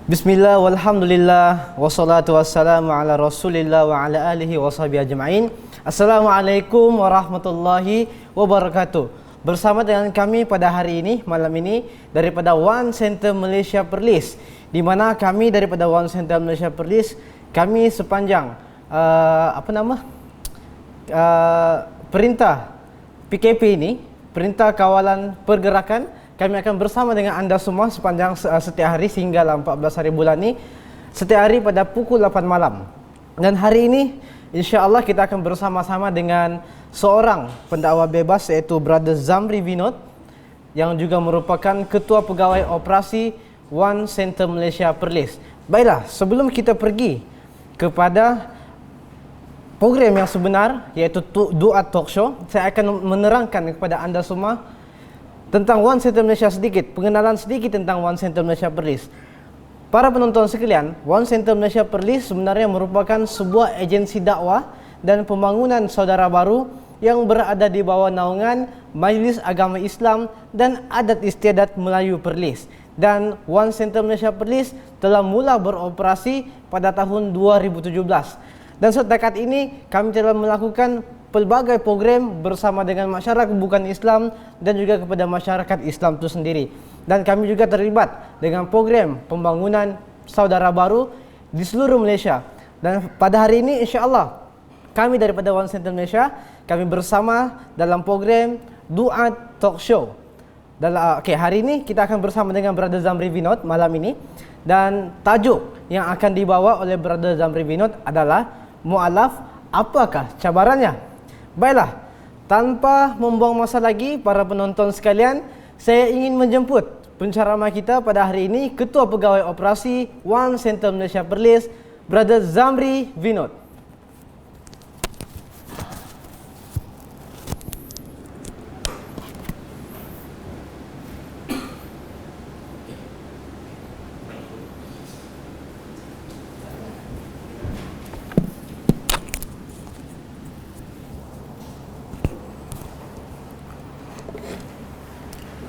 Bismillah, walhamdulillah, wassalatu wassalamu ala rasulillah wa ala alihi wa sahbihi ajma'in. Assalamualaikum warahmatullahi wabarakatuh. Bersama dengan kami pada hari ini, malam ini, daripada One Center Malaysia Perlis, di mana kami daripada One Center Malaysia Perlis, kami sepanjang perintah PKP ini, Perintah Kawalan Pergerakan, kami akan bersama dengan anda semua sepanjang setiap hari sehingga 14 hari bulan ini, setiap hari pada pukul 8 malam. Dan hari ini insya-Allah kita akan bersama-sama dengan seorang pendakwa bebas, iaitu Brother Zamri Vinod, yang juga merupakan Ketua Pegawai Operasi One Center Malaysia Perlis. Baiklah, sebelum kita pergi kepada program yang sebenar, iaitu Duat Talk Show, saya akan menerangkan kepada anda semua tentang One Center Malaysia sedikit, pengenalan sedikit tentang One Center Malaysia Perlis. Para penonton sekalian, One Center Malaysia Perlis sebenarnya merupakan sebuah agensi dakwah dan pembangunan saudara baru yang berada di bawah naungan Majlis Agama Islam dan Adat Istiadat Melayu Perlis. Dan One Center Malaysia Perlis telah mula beroperasi pada tahun 2017. Dan setakat ini kami telah melakukan pelbagai program bersama dengan masyarakat bukan Islam dan juga kepada masyarakat Islam itu sendiri. Dan kami juga terlibat dengan program pembangunan saudara baru di seluruh Malaysia. Dan pada hari ini insya-Allah kami daripada One Center Malaysia, kami bersama dalam program Duat Talk Show. Hari ini kita akan bersama dengan Brother Zamri Vinod malam ini, dan tajuk yang akan dibawa oleh Brother Zamri Vinod adalah Mu'alaf, apakah cabarannya? Baiklah, tanpa membuang masa lagi para penonton sekalian, saya ingin menjemput penceramah kita pada hari ini, Ketua Pegawai Operasi One Center Malaysia Perlis, Brother Zamri Vinod.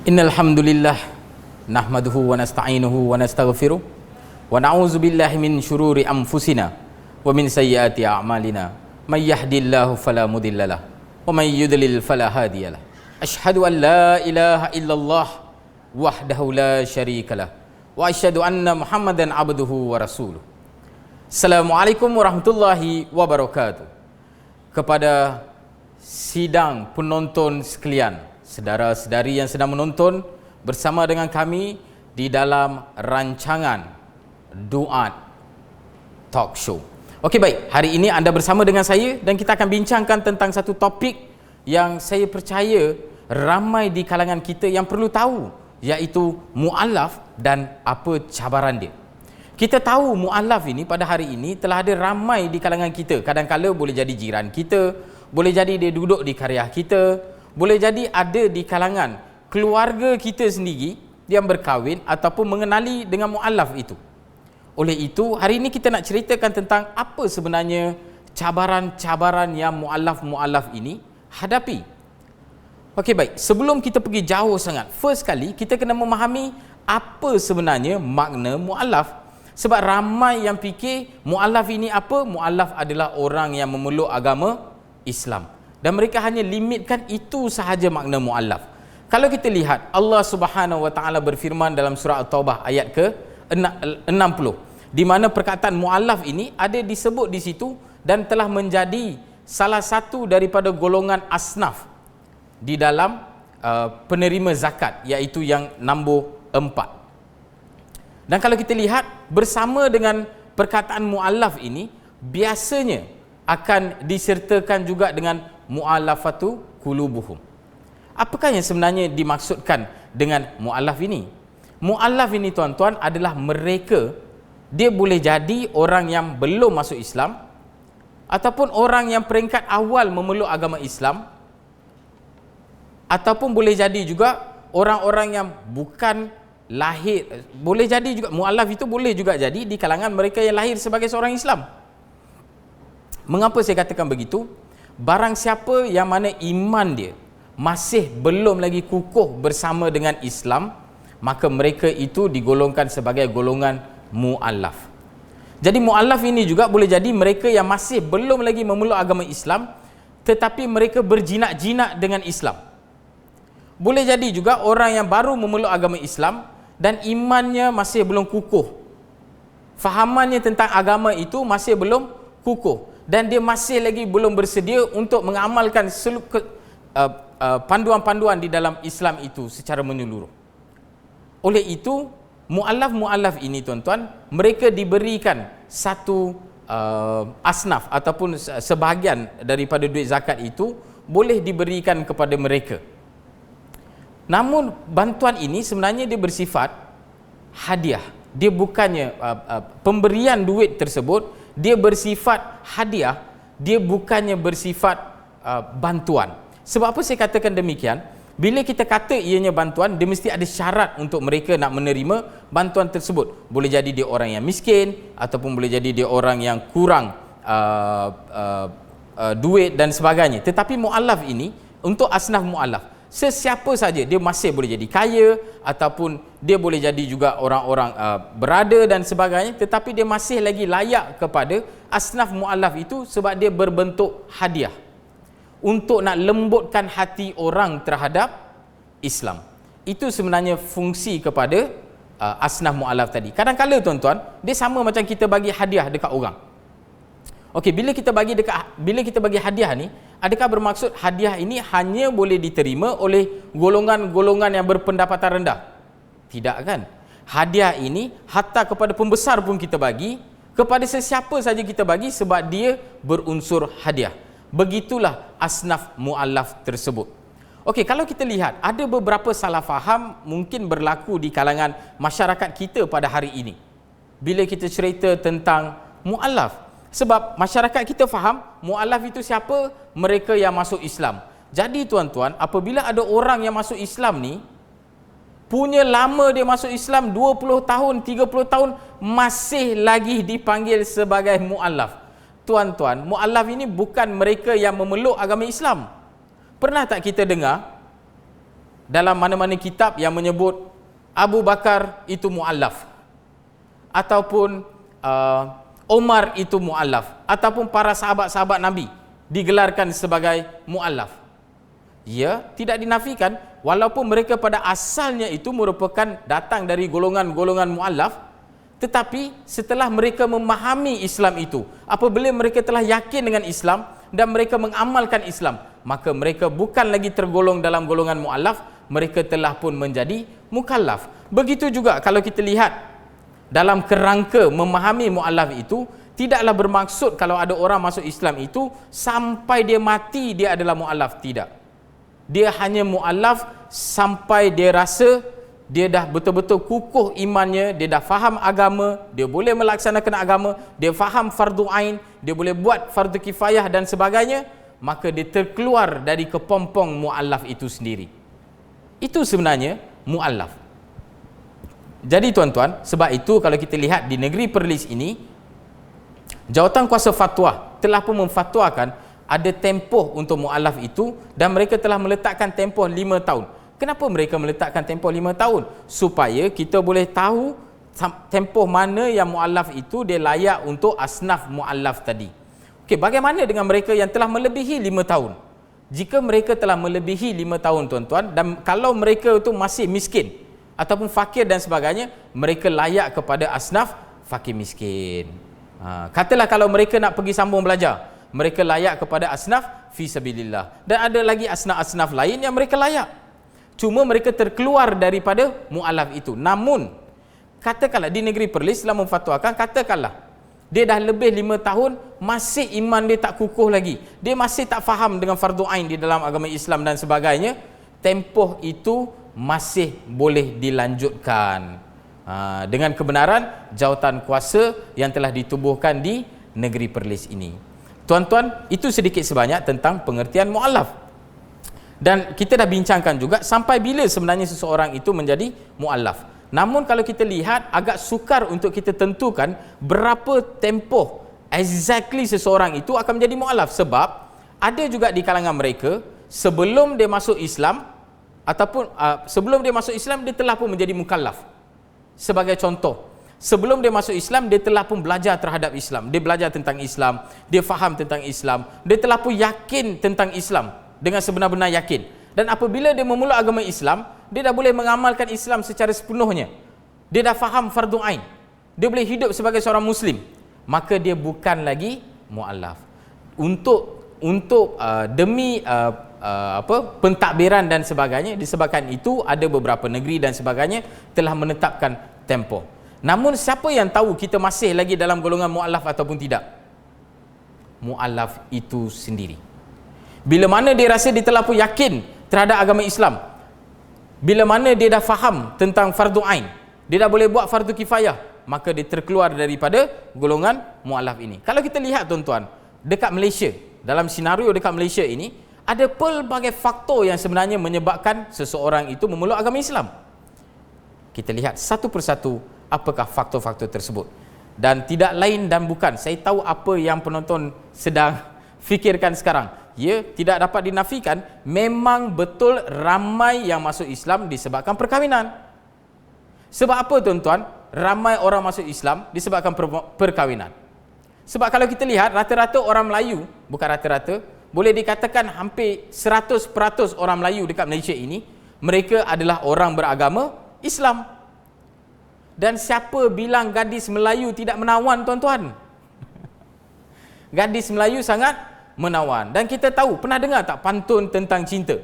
Innal hamdalillah nahmaduhu wa nasta'inuhu wa nastaghfiruh wa na'udzu billahi min syururi anfusina wa min sayyiati a'malina may yahdihillahu fala mudhillalah wa may yudlil fala hadiyalah. Asyhadu an la ilaha illallah wahdahu la syarikalah wa asyhadu anna Muhammadan abduhu wa rasuluh. Assalamualaikum warahmatullahi wabarakatuh. Kepada sidang penonton sekalian, saudara-saudari yang sedang menonton bersama dengan kami di dalam rancangan Duat Talk Show. Okey, baik. Hari ini anda bersama dengan saya dan kita akan bincangkan tentang satu topik yang saya percaya ramai di kalangan kita yang perlu tahu, iaitu mu'alaf dan apa cabaran dia. Kita tahu mu'alaf ini pada hari ini telah ada ramai di kalangan kita. Kadang-kadang boleh jadi jiran kita, boleh jadi dia duduk di karya kita, boleh jadi ada di kalangan keluarga kita sendiri yang berkahwin ataupun mengenali dengan mu'alaf itu. Oleh itu, hari ini kita nak ceritakan tentang apa sebenarnya cabaran-cabaran yang mu'alaf-mu'alaf ini hadapi. Okey, baik. Sebelum kita pergi jauh sangat, first kali kita kena memahami apa sebenarnya makna mu'alaf. Sebab ramai yang fikir mu'alaf ini apa? Mu'alaf adalah orang yang memeluk agama Islam. Dan mereka hanya limitkan itu sahaja makna mu'alaf. Kalau kita lihat, Allah Subhanahu Wa Taala berfirman dalam surah At-Taubah ayat ke-60, di mana perkataan mu'alaf ini ada disebut di situ dan telah menjadi salah satu daripada golongan asnaf di dalam penerima zakat, iaitu yang nombor 4. Dan kalau kita lihat bersama dengan perkataan mu'alaf ini, biasanya akan disertakan juga dengan mu'alafatu qulubuhum. Apakah yang sebenarnya dimaksudkan dengan mu'alaf ini? Mu'alaf ini tuan-tuan adalah mereka, dia boleh jadi orang yang belum masuk Islam ataupun orang yang peringkat awal memeluk agama Islam, ataupun boleh jadi juga orang-orang yang bukan lahir. Boleh jadi juga mu'alaf itu boleh juga jadi di kalangan mereka yang lahir sebagai seorang Islam. Mengapa saya katakan begitu? Barang siapa yang mana iman dia masih belum lagi kukuh bersama dengan Islam, maka mereka itu digolongkan sebagai golongan mu'allaf. Jadi mu'allaf ini juga boleh jadi mereka yang masih belum lagi memeluk agama Islam, tetapi mereka berjinak-jinak dengan Islam. Boleh jadi juga orang yang baru memeluk agama Islam dan imannya masih belum kukuh, fahamannya tentang agama itu masih belum kukuh, dan dia masih lagi belum bersedia untuk mengamalkan panduan-panduan di dalam Islam itu secara menyeluruh. Oleh itu, mu'allaf ini tuan-tuan, mereka diberikan satu asnaf ataupun sebahagian daripada duit zakat itu boleh diberikan kepada mereka. Namun bantuan ini sebenarnya dia bersifat hadiah. Dia bukannya pemberian duit tersebut, dia bersifat hadiah, dia bukannya bersifat bantuan. Sebab apa saya katakan demikian? Bila kita kata ianya bantuan, dia mesti ada syarat untuk mereka nak menerima bantuan tersebut. Boleh jadi dia orang yang miskin, ataupun boleh jadi dia orang yang kurang duit dan sebagainya. Tetapi mu'allaf ini, untuk asnaf mu'allaf, sesiapa saja, dia masih boleh jadi kaya, ataupun dia boleh jadi juga orang-orang berada dan sebagainya, tetapi dia masih lagi layak kepada asnaf mu'allaf itu sebab dia berbentuk hadiah untuk nak lembutkan hati orang terhadap Islam. Itu sebenarnya fungsi kepada asnaf mu'allaf tadi. Kadang-kadang tuan-tuan, dia sama macam kita bagi hadiah dekat orang. Okey, bila kita bagi hadiah ni, adakah bermaksud hadiah ini hanya boleh diterima oleh golongan-golongan yang berpendapatan rendah? Tidak kan? Hadiah ini hatta kepada pembesar pun kita bagi, kepada sesiapa saja kita bagi sebab dia berunsur hadiah. Begitulah asnaf mu'allaf tersebut. Okey, kalau kita lihat, ada beberapa salah faham mungkin berlaku di kalangan masyarakat kita pada hari ini bila kita cerita tentang mu'allaf. Sebab masyarakat kita faham mu'allaf itu siapa? Mereka yang masuk Islam. Jadi tuan-tuan, apabila ada orang yang masuk Islam ni, punya lama dia masuk Islam 20 tahun, 30 tahun, masih lagi dipanggil sebagai mu'allaf. Tuan-tuan, mu'allaf ini bukan mereka yang memeluk agama Islam. Pernah tak kita dengar dalam mana-mana kitab yang menyebut Abu Bakar itu mu'allaf, ataupun Umar itu mu'allaf, ataupun para sahabat-sahabat Nabi digelarkan sebagai mu'allaf? Ya, tidak dinafikan walaupun mereka pada asalnya itu merupakan datang dari golongan-golongan mu'allaf, tetapi setelah mereka memahami Islam itu, apabila mereka telah yakin dengan Islam dan mereka mengamalkan Islam, maka mereka bukan lagi tergolong dalam golongan mu'allaf, mereka telah pun menjadi mukallaf. Begitu juga kalau kita lihat dalam kerangka memahami mu'allaf itu, tidaklah bermaksud kalau ada orang masuk Islam itu sampai dia mati dia adalah mu'allaf. Tidak. Dia hanya mu'allaf sampai dia rasa dia dah betul-betul kukuh imannya, dia dah faham agama, dia boleh melaksanakan agama, dia faham fardu ain, dia boleh buat fardu kifayah dan sebagainya, maka dia terkeluar dari kepompong mu'allaf itu sendiri. Itu sebenarnya mu'allaf. Jadi tuan-tuan, sebab itu kalau kita lihat di negeri Perlis ini, Jawatan Kuasa Fatwa telah pun memfatwakan ada tempoh untuk mu'allaf itu, dan mereka telah meletakkan tempoh 5 tahun. Kenapa mereka meletakkan tempoh 5 tahun? Supaya kita boleh tahu tempoh mana yang mu'allaf itu dia layak untuk asnaf mu'allaf tadi. Okey, bagaimana dengan mereka yang telah melebihi 5 tahun? Jika mereka telah melebihi 5 tahun tuan-tuan, dan kalau mereka itu masih miskin ataupun fakir dan sebagainya, mereka layak kepada asnaf fakir miskin. Katalah kalau mereka nak pergi sambung belajar, mereka layak kepada asnaf fi sabilillah. Dan ada lagi asnaf-asnaf lain yang mereka layak. Cuma mereka terkeluar daripada mu'allaf itu. Namun, katakanlah di negeri Perlis telah memfatwakan, katakanlah dia dah lebih 5 tahun, masih iman dia tak kukuh lagi, dia masih tak faham dengan fardu ain di dalam agama Islam dan sebagainya, tempoh itu masih boleh dilanjutkan dengan kebenaran jawatan kuasa yang telah ditubuhkan di negeri Perlis ini. Tuan-tuan, itu sedikit sebanyak tentang pengertian mu'allaf. Dan kita dah bincangkan juga sampai bila sebenarnya seseorang itu menjadi mu'allaf. Namun kalau kita lihat, agak sukar untuk kita tentukan berapa tempoh exactly seseorang itu akan menjadi mu'allaf. Sebab ada juga di kalangan mereka, sebelum dia masuk Islam, ataupun sebelum dia masuk Islam, dia telah pun menjadi mukallaf. Sebagai contoh, Sebelum dia masuk Islam, dia telah pun belajar terhadap Islam. Dia belajar tentang Islam, dia faham tentang Islam, dia telah pun yakin tentang Islam dengan sebenar-benar yakin. Dan apabila dia memulai agama Islam, dia dah boleh mengamalkan Islam secara sepenuhnya. Dia dah faham fardu ain. Dia boleh hidup sebagai seorang Muslim. Maka dia bukan lagi mu'allaf. Demi pentadbiran dan sebagainya, disebabkan itu ada beberapa negeri dan sebagainya telah menetapkan tempoh. Namun siapa yang tahu kita masih lagi dalam golongan mu'allaf ataupun tidak? Mu'allaf itu sendiri. Bila mana dia rasa dia telah pun yakin terhadap agama Islam, bila mana dia dah faham tentang fardu ain, dia dah boleh buat fardu kifayah, maka dia terkeluar daripada golongan mu'allaf ini. Kalau kita lihat tuan-tuan, dekat Malaysia, dalam senario dekat Malaysia ini, ada pelbagai faktor yang sebenarnya menyebabkan seseorang itu memeluk agama Islam. Kita lihat satu persatu apakah faktor-faktor tersebut. Dan tidak lain dan bukan, saya tahu apa yang penonton sedang fikirkan sekarang. Ya, tidak dapat dinafikan, memang betul ramai yang masuk Islam disebabkan perkahwinan. Sebab apa tuan-tuan? Ramai orang masuk Islam disebabkan perkahwinan. Sebab kalau kita lihat, rata-rata orang Melayu, bukan rata-rata, boleh dikatakan hampir 100% orang Melayu dekat Malaysia ini, mereka adalah orang beragama Islam. Dan siapa bilang gadis Melayu tidak menawan, tuan-tuan? Gadis Melayu sangat menawan. Dan kita tahu, pernah dengar tak pantun tentang cinta?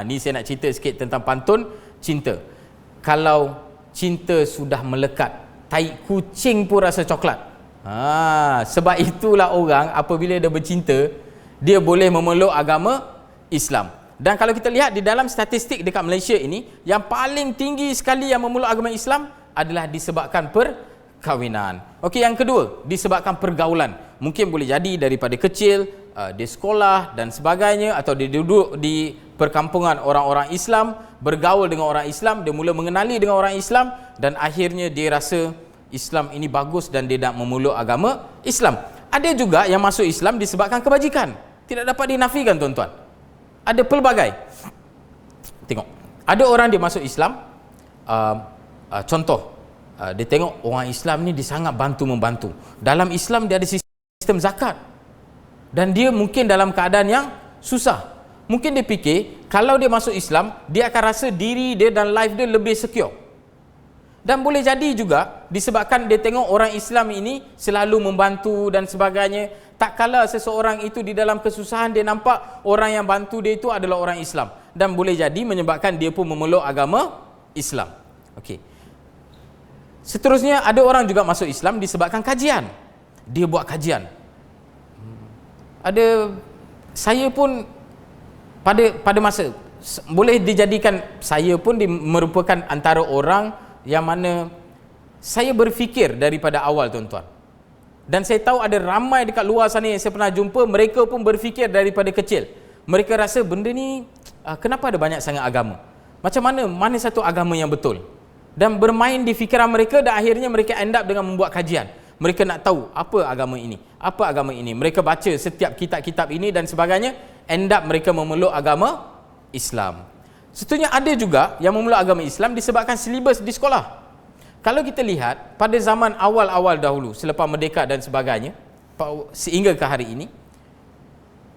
Ni saya nak cerita sikit tentang pantun cinta. Kalau cinta sudah melekat, tai kucing pun rasa coklat. Sebab itulah orang apabila dia bercinta, dia boleh memeluk agama Islam. Dan kalau kita lihat di dalam statistik dekat Malaysia ini, yang paling tinggi sekali yang memeluk agama Islam adalah disebabkan perkahwinan. Okey, yang kedua, disebabkan pergaulan. Mungkin boleh jadi daripada kecil, di sekolah dan sebagainya, atau dia duduk di perkampungan orang-orang Islam, bergaul dengan orang Islam, dia mula mengenali dengan orang Islam, dan akhirnya dia rasa Islam ini bagus dan dia nak memeluk agama Islam. Ada juga yang masuk Islam disebabkan kebajikan. Tidak dapat dinafikan, tuan-tuan. Ada pelbagai. Tengok, ada orang dia masuk Islam, contoh, dia tengok orang Islam ni dia sangat bantu-membantu. Dalam Islam dia ada sistem zakat, dan dia mungkin dalam keadaan yang susah. Mungkin dia fikir, kalau dia masuk Islam, dia akan rasa diri dia dan life dia lebih secure. Dan boleh jadi juga disebabkan dia tengok orang Islam ini selalu membantu dan sebagainya. Tak kala seseorang itu di dalam kesusahan, dia nampak orang yang bantu dia itu adalah orang Islam, dan boleh jadi menyebabkan dia pun memeluk agama Islam. Okey. Seterusnya, ada orang juga masuk Islam disebabkan kajian. Dia buat kajian. Saya pun pada masa boleh dijadikan, saya pun merupakan antara orang yang mana saya berfikir daripada awal, tuan-tuan. Dan saya tahu ada ramai dekat luar sana yang saya pernah jumpa, mereka pun berfikir daripada kecil. Mereka rasa benda ni, kenapa ada banyak sangat agama? Macam mana satu agama yang betul? Dan bermain di fikiran mereka, dan akhirnya mereka end up dengan membuat kajian. Mereka nak tahu apa agama ini, apa agama ini. Mereka baca setiap kitab-kitab ini dan sebagainya, end up mereka memeluk agama Islam. Seterusnya, ada juga yang memeluk agama Islam disebabkan silibus di sekolah. Kalau kita lihat pada zaman awal-awal dahulu, selepas merdeka dan sebagainya, sehingga ke hari ini,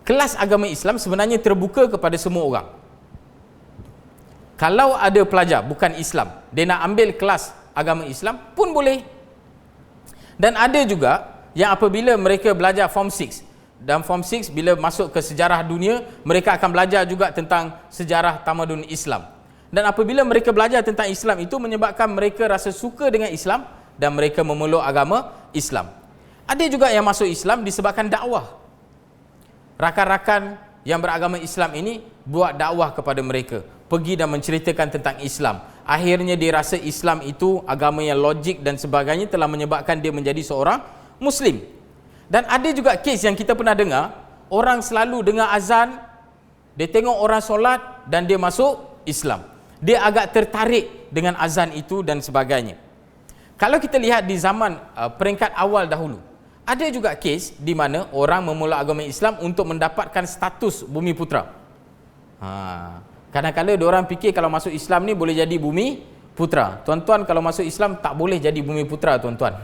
kelas agama Islam sebenarnya terbuka kepada semua orang. Kalau ada pelajar bukan Islam, dia nak ambil kelas agama Islam pun boleh. Dan ada juga yang apabila mereka belajar Form 6, dan Form 6 bila masuk ke sejarah dunia, mereka akan belajar juga tentang sejarah tamadun Islam. Dan apabila mereka belajar tentang Islam, itu menyebabkan mereka rasa suka dengan Islam dan mereka memeluk agama Islam. Ada juga yang masuk Islam disebabkan dakwah. Rakan-rakan yang beragama Islam ini buat dakwah kepada mereka, pergi dan menceritakan tentang Islam. Akhirnya dia rasa Islam itu agama yang logik dan sebagainya, telah menyebabkan dia menjadi seorang Muslim. Dan ada juga kes yang kita pernah dengar, orang selalu dengar azan, dia tengok orang solat dan dia masuk Islam. Dia agak tertarik dengan azan itu dan sebagainya. Kalau kita lihat di zaman peringkat awal dahulu, ada juga kes di mana orang memulak agama Islam untuk mendapatkan status bumi putera. Kadang-kadang diorang fikir kalau masuk Islam ni boleh jadi bumi putra. Tuan-tuan kalau masuk Islam tak boleh jadi bumi putra tuan-tuan.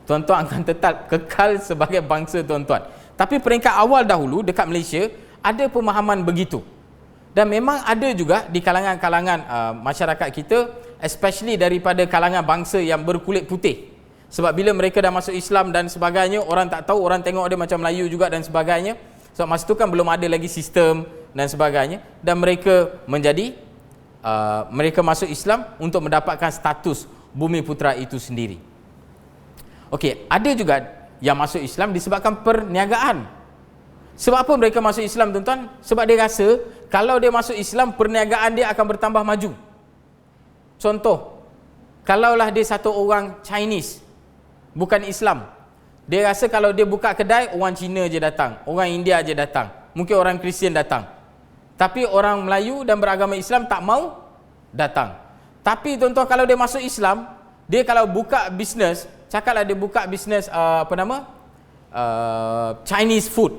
Tuan-tuan akan tetap kekal sebagai bangsa tuan-tuan. Tapi peringkat awal dahulu dekat Malaysia ada pemahaman begitu. Dan memang ada juga di kalangan-kalangan masyarakat kita, especially daripada kalangan bangsa yang berkulit putih. Sebab bila mereka dah masuk Islam dan sebagainya, orang tak tahu, orang tengok dia macam Melayu juga dan sebagainya. Sebab masa tu kan belum ada lagi sistem dan sebagainya. Dan mereka mereka masuk Islam untuk mendapatkan status bumi putra itu sendiri. Okey, ada juga yang masuk Islam disebabkan perniagaan. Sebab apa mereka masuk Islam tuan-tuan? Sebab dia rasa kalau dia masuk Islam, perniagaan dia akan bertambah maju. Contoh, kalaulah dia satu orang Chinese, bukan Islam, dia rasa kalau dia buka kedai, orang Cina je datang, orang India je datang, mungkin orang Kristian datang. Tapi orang Melayu dan beragama Islam tak mau datang. Tapi tuan-tuan, kalau dia masuk Islam, dia kalau buka bisnes, cakaplah dia buka bisnes Chinese food,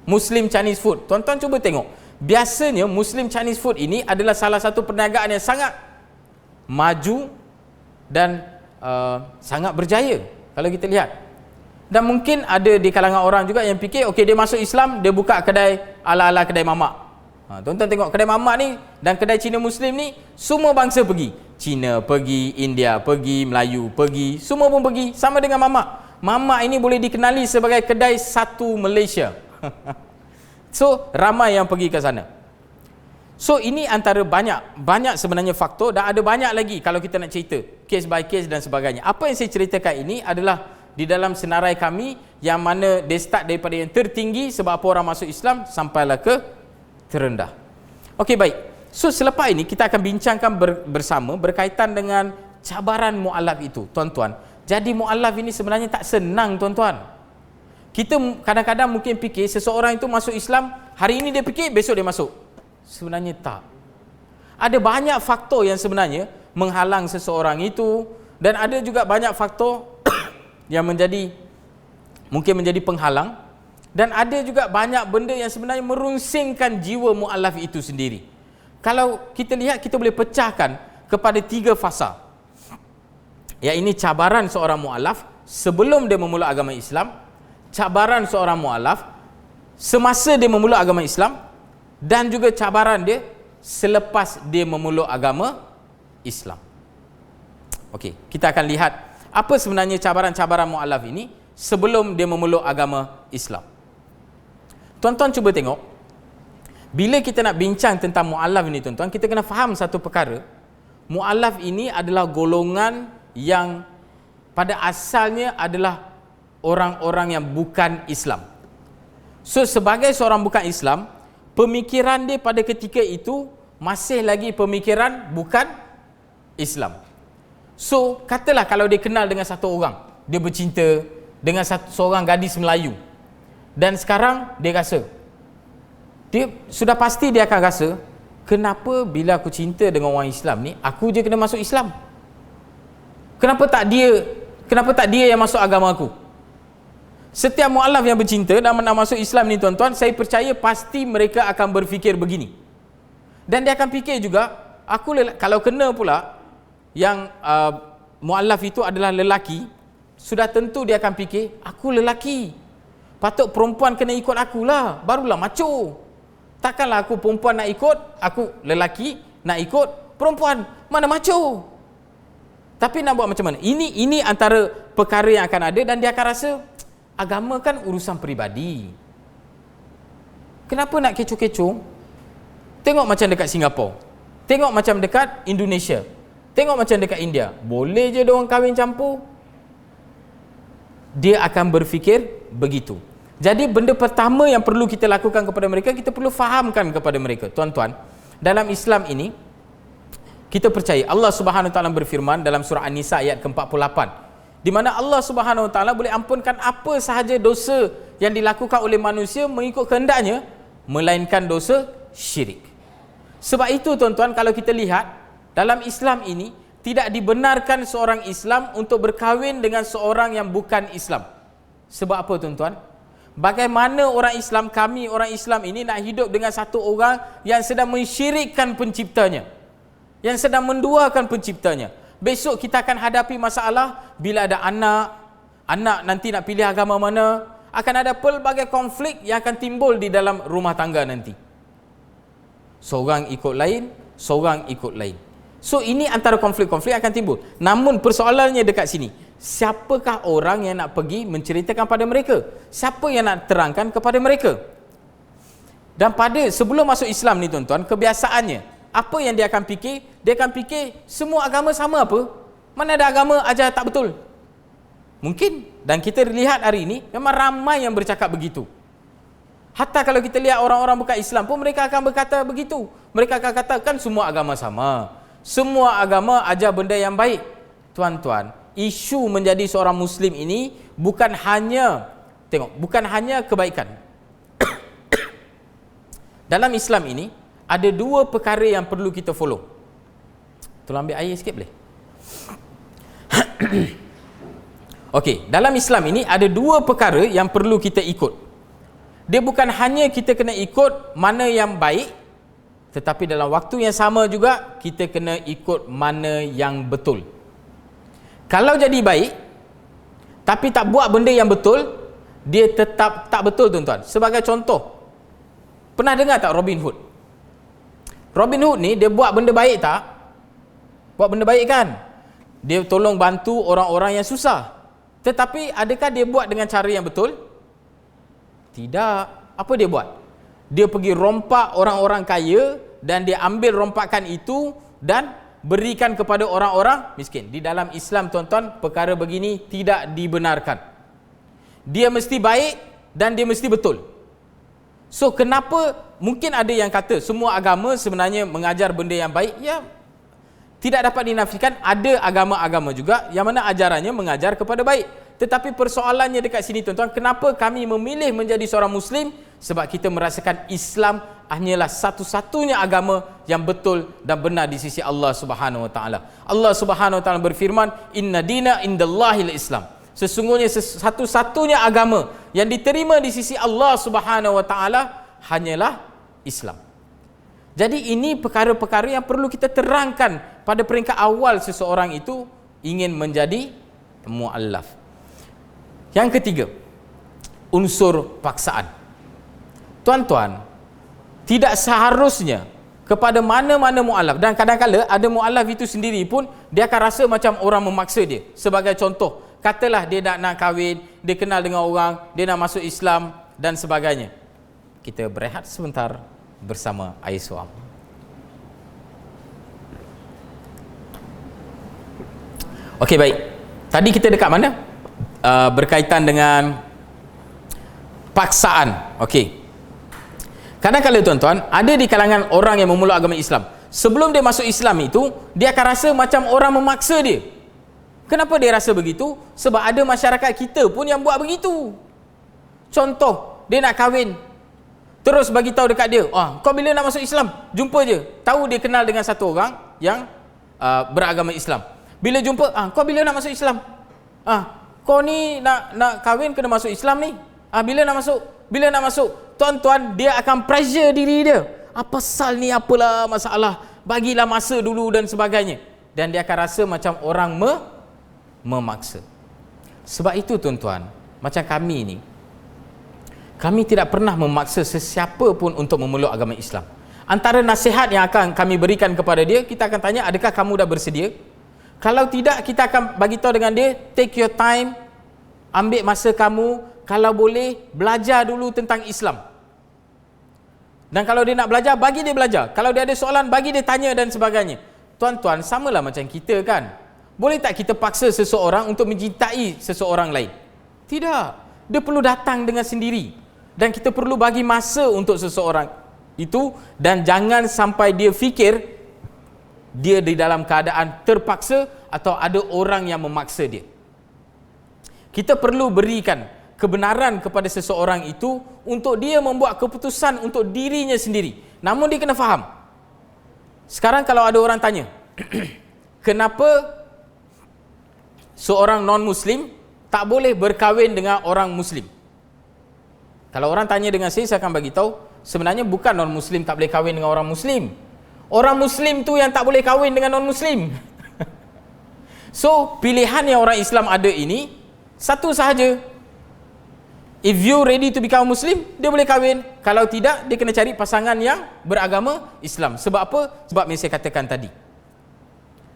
Muslim Chinese food. Tuan-tuan cuba tengok, biasanya Muslim Chinese food ini adalah salah satu perniagaan yang sangat maju dan sangat berjaya kalau kita lihat. Dan mungkin ada di kalangan orang juga yang fikir, okey, dia masuk Islam, dia buka kedai ala-ala kedai mamak. Tuan-tuan tengok kedai mamak ni dan kedai Cina Muslim ni, semua bangsa pergi. Cina pergi, India pergi, Melayu pergi, semua pun pergi, sama dengan mamak. Mamak ini boleh dikenali sebagai kedai satu Malaysia. So ramai yang pergi ke sana. So ini antara banyak sebenarnya faktor, dan ada banyak lagi kalau kita nak cerita case by case dan sebagainya. Apa yang saya ceritakan ini adalah di dalam senarai kami, yang mana dia start daripada yang tertinggi sebab apa orang masuk Islam sampailah ke terendah. Okey, baik. So selepas ini kita akan bincangkan bersama berkaitan dengan cabaran mu'alaf itu, tuan-tuan. Jadi mu'alaf ini sebenarnya tak senang, tuan-tuan. Kita kadang-kadang mungkin fikir seseorang itu masuk Islam, hari ini dia fikir, besok dia masuk. Sebenarnya tak. Ada banyak faktor yang sebenarnya menghalang seseorang itu, dan ada juga banyak faktor yang mungkin menjadi penghalang, dan ada juga banyak benda yang sebenarnya merunsingkan jiwa mu'alaf itu sendiri. Kalau kita lihat, kita boleh pecahkan kepada 3 fasa. Ya, ini cabaran seorang mu'alaf sebelum dia memulai agama Islam, cabaran seorang mu'alaf semasa dia memulai agama Islam, dan juga cabaran dia selepas dia memulai agama Islam. Okey, kita akan lihat apa sebenarnya cabaran-cabaran mu'alaf ini sebelum dia memulai agama Islam. Tuan-tuan cuba tengok, bila kita nak bincang tentang mu'alaf ini tuan-tuan, kita kena faham satu perkara. Mu'alaf ini adalah golongan yang pada asalnya adalah orang-orang yang bukan Islam. So sebagai seorang bukan Islam, pemikiran dia pada ketika itu masih lagi pemikiran bukan Islam. So katalah kalau dia kenal dengan satu orang, dia bercinta dengan seorang gadis Melayu, dan sekarang dia rasa, dia sudah pasti dia akan rasa, kenapa bila aku cinta dengan orang Islam ni, aku je kena masuk Islam? Kenapa tak dia yang masuk agama aku? Setiap mu'alaf yang bercinta dan nak masuk Islam ni tuan-tuan, saya percaya pasti mereka akan berfikir begini. Dan dia akan fikir juga, kalau kena pula yang mu'alaf itu adalah lelaki, sudah tentu dia akan fikir, aku lelaki, patut perempuan kena ikut akulah, barulah macho. Takkanlah aku perempuan nak ikut, aku lelaki nak ikut perempuan, mana macho. Tapi nak buat macam mana? Ini antara perkara yang akan ada, dan dia akan rasa agama kan urusan peribadi. Kenapa nak kecoh-kecoh? Tengok macam dekat Singapura, tengok macam dekat Indonesia, tengok macam dekat India. Boleh je diorang kahwin campur. Dia akan berfikir begitu. Jadi benda pertama yang perlu kita lakukan kepada mereka, kita perlu fahamkan kepada mereka, tuan-tuan, dalam Islam ini kita percaya Allah Subhanahu Wa Taala berfirman dalam surah An-Nisa ayat ke-48, di mana Allah Subhanahu Wa Taala boleh ampunkan apa sahaja dosa yang dilakukan oleh manusia mengikut kehendaknya, melainkan dosa syirik. Sebab itu tuan-tuan, kalau kita lihat dalam Islam ini, tidak dibenarkan seorang Islam untuk berkahwin dengan seorang yang bukan Islam. Sebab apa tuan-tuan? Bagaimana orang Islam, kami orang Islam ini nak hidup dengan satu orang yang sedang mensyirikkan penciptanya? yang sedang menduakan penciptanya. Besok kita akan hadapi masalah bila ada anak nanti nak pilih agama mana, akan ada pelbagai konflik yang akan timbul di dalam rumah tangga nanti. Seorang ikut lain, seorang ikut lain. So ini antara konflik-konflik akan timbul. Namun persoalannya dekat sini, siapakah orang yang nak pergi menceritakan pada mereka? Siapa yang nak terangkan kepada mereka? Dan pada sebelum masuk Islam ni tuan-tuan, kebiasaannya apa yang dia akan fikir? Dia akan fikir semua agama sama apa? Mana ada agama ajar tak betul? Mungkin. Dan kita lihat hari ini memang ramai yang bercakap begitu. Hatta kalau kita lihat orang-orang bukan Islam pun mereka akan berkata begitu. Mereka akan katakan semua agama sama. Semua agama ajar benda yang baik. Tuan-tuan, isu menjadi seorang Muslim ini bukan hanya kebaikan. Dalam Islam ini ada dua perkara yang perlu kita follow. Tolong ambil air sikit boleh? Okey, dalam Islam ini ada dua perkara yang perlu kita ikut. Dia bukan hanya kita kena ikut mana yang baik, tetapi dalam waktu yang sama juga kita kena ikut mana yang betul. Kalau jadi baik tapi tak buat benda yang betul, dia tetap tak betul tuan-tuan. Sebagai contoh, pernah dengar tak Robin Hood? Robin Hood ni dia buat benda baik tak? Buat benda baik kan? Dia tolong bantu orang-orang yang susah. Tetapi adakah dia buat dengan cara yang betul? Tidak. Apa dia buat? Dia pergi rompak orang-orang kaya dan dia ambil rompakan itu dan berikan kepada orang-orang miskin. Di dalam Islam tuan-tuan, perkara begini tidak dibenarkan. Dia mesti baik dan dia mesti betul. So kenapa mungkin ada yang kata semua agama sebenarnya mengajar benda yang baik? Ya, tidak dapat dinafikan ada agama-agama juga yang mana ajarannya mengajar kepada baik. Tetapi persoalannya dekat sini tuan-tuan, kenapa kami memilih menjadi seorang Muslim? Sebab kita merasakan Islam hanyalah satu-satunya agama yang betul dan benar di sisi Allah Subhanahu Wa Taala. Allah Subhanahu Wa Taala berfirman, Inna dina indallahil Islam. Sesungguhnya satu-satunya agama yang diterima di sisi Allah Subhanahu Wa Taala hanyalah Islam. Jadi ini perkara-perkara yang perlu kita terangkan pada peringkat awal seseorang itu ingin menjadi mu'allaf. Yang ketiga, unsur paksaan. Tuan-tuan, tidak seharusnya kepada mana-mana mu'allaf, dan kadang-kadang ada mu'allaf itu sendiri pun dia akan rasa macam orang memaksa dia. Sebagai contoh, katalah dia nak kahwin, dia kenal dengan orang, dia nak masuk Islam dan sebagainya. Kita berehat sebentar bersama air suam. Okey, baik. Tadi kita dekat mana? Berkaitan dengan paksaan. Okey. Kadang-kadang tuan-tuan, ada di kalangan orang yang memeluk agama Islam, sebelum dia masuk Islam itu, dia akan rasa macam orang memaksa dia. Kenapa dia rasa begitu? Sebab ada masyarakat kita pun yang buat begitu. Contoh, dia nak kahwin, terus bagi tahu dekat dia, kau bila nak masuk Islam? Jumpa je. Tahu dia kenal dengan satu orang yang beragama Islam. Bila jumpa, kau bila nak masuk Islam? Kau ni nak kahwin kena masuk Islam ni. Bila nak masuk? Bila nak masuk? Tuan-tuan, dia akan pressure diri dia. Apa pasal ni, apalah masalah? Bagilah masa dulu dan sebagainya. Dan dia akan rasa macam orang memaksa. Sebab itu tuan-tuan, macam kami ni, kami tidak pernah memaksa sesiapa pun untuk memeluk agama Islam. Antara nasihat yang akan kami berikan kepada dia, kita akan tanya, adakah kamu dah bersedia? Kalau tidak, kita akan bagi tahu dengan dia, take your time, ambil masa kamu, kalau boleh belajar dulu tentang Islam. Dan kalau dia nak belajar, bagi dia belajar. Kalau dia ada soalan, bagi dia tanya dan sebagainya. Tuan-tuan, samalah macam kita kan. Boleh tak kita paksa seseorang untuk mencintai seseorang lain? Tidak. Dia perlu datang dengan sendiri. Dan kita perlu bagi masa untuk seseorang itu, dan jangan sampai dia fikir dia di dalam keadaan terpaksa atau ada orang yang memaksa dia. Kita perlu berikan kebenaran kepada seseorang itu untuk dia membuat keputusan untuk dirinya sendiri. Namun dia kena faham. Sekarang kalau ada orang tanya, kenapa seorang non-Muslim tak boleh berkahwin dengan orang Muslim? Kalau orang tanya dengan saya akan bagi tahu, sebenarnya bukan non-Muslim tak boleh kahwin dengan orang Muslim. Orang Muslim tu yang tak boleh kahwin dengan non-Muslim. So, pilihan yang orang Islam ada ini satu sahaja. If you ready to become Muslim, dia boleh kahwin. Kalau tidak, dia kena cari pasangan yang beragama Islam. Sebab apa? Sebab yang saya katakan tadi.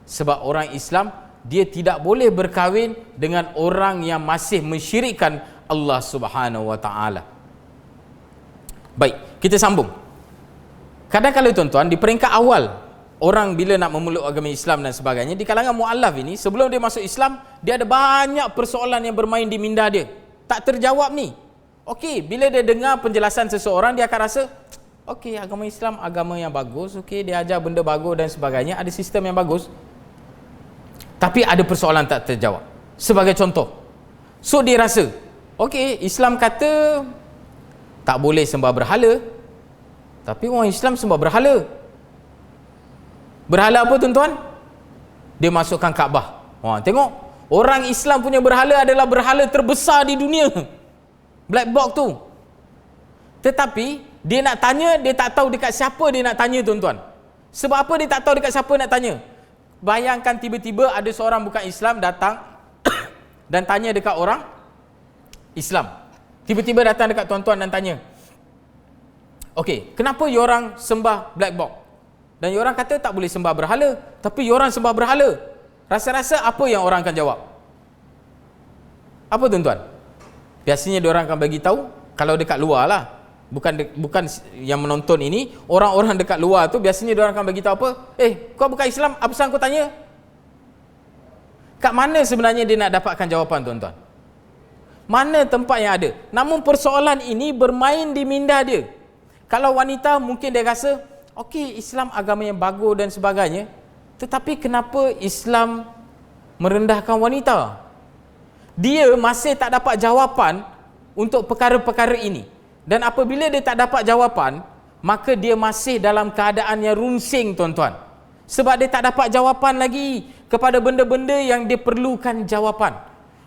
Sebab orang Islam, dia tidak boleh berkahwin dengan orang yang masih mensyirikkan Allah Subhanahu Wa Taala. Baik, kita sambung. Kadang-kadang tuan-tuan, di peringkat awal orang bila nak memeluk agama Islam dan sebagainya, di kalangan mu'allaf ini, sebelum dia masuk Islam, dia ada banyak persoalan yang bermain di minda dia. Tak terjawab ni. Okey, bila dia dengar penjelasan seseorang, dia akan rasa, okey, agama Islam agama yang bagus, okey, dia ajar benda bagus dan sebagainya, ada sistem yang bagus. Tapi ada persoalan tak terjawab. Sebagai contoh, so dia rasa, okey, Islam kata tak boleh sembah berhala, tapi orang Islam sembah berhala. Berhala apa tuan-tuan? Dia masukkan Kaabah. Wah, tengok, orang Islam punya berhala adalah berhala terbesar di dunia, black box tu. Tetapi dia nak tanya, dia tak tahu dekat siapa dia nak tanya tuan-tuan. Sebab apa dia tak tahu dekat siapa nak tanya? Bayangkan tiba-tiba ada seorang bukan Islam datang dan tanya dekat orang Islam. Tiba-tiba datang dekat tuan-tuan dan tanya, okey, kenapa you orang sembah black box? Dan orang kata tak boleh sembah berhala, tapi orang sembah berhala. Rasa-rasa apa yang orang akan jawab? Apa tuan-tuan? Biasanya orang akan bagi tahu, kalau dekat luar lah, bukan yang menonton ini, orang-orang dekat luar tu biasanya orang akan bagi tahu apa? Kau bukan Islam, apa pasal kau tanya? Kat mana sebenarnya dia nak dapatkan jawapan tuan-tuan? Mana tempat yang ada? Namun persoalan ini bermain di minda dia. Kalau wanita mungkin dia rasa, okey, Islam agama yang bagus dan sebagainya, tetapi kenapa Islam merendahkan wanita? Dia masih tak dapat jawapan untuk perkara-perkara ini. Dan apabila dia tak dapat jawapan, maka dia masih dalam keadaan yang runsing tuan-tuan. Sebab dia tak dapat jawapan lagi kepada benda-benda yang dia perlukan jawapan.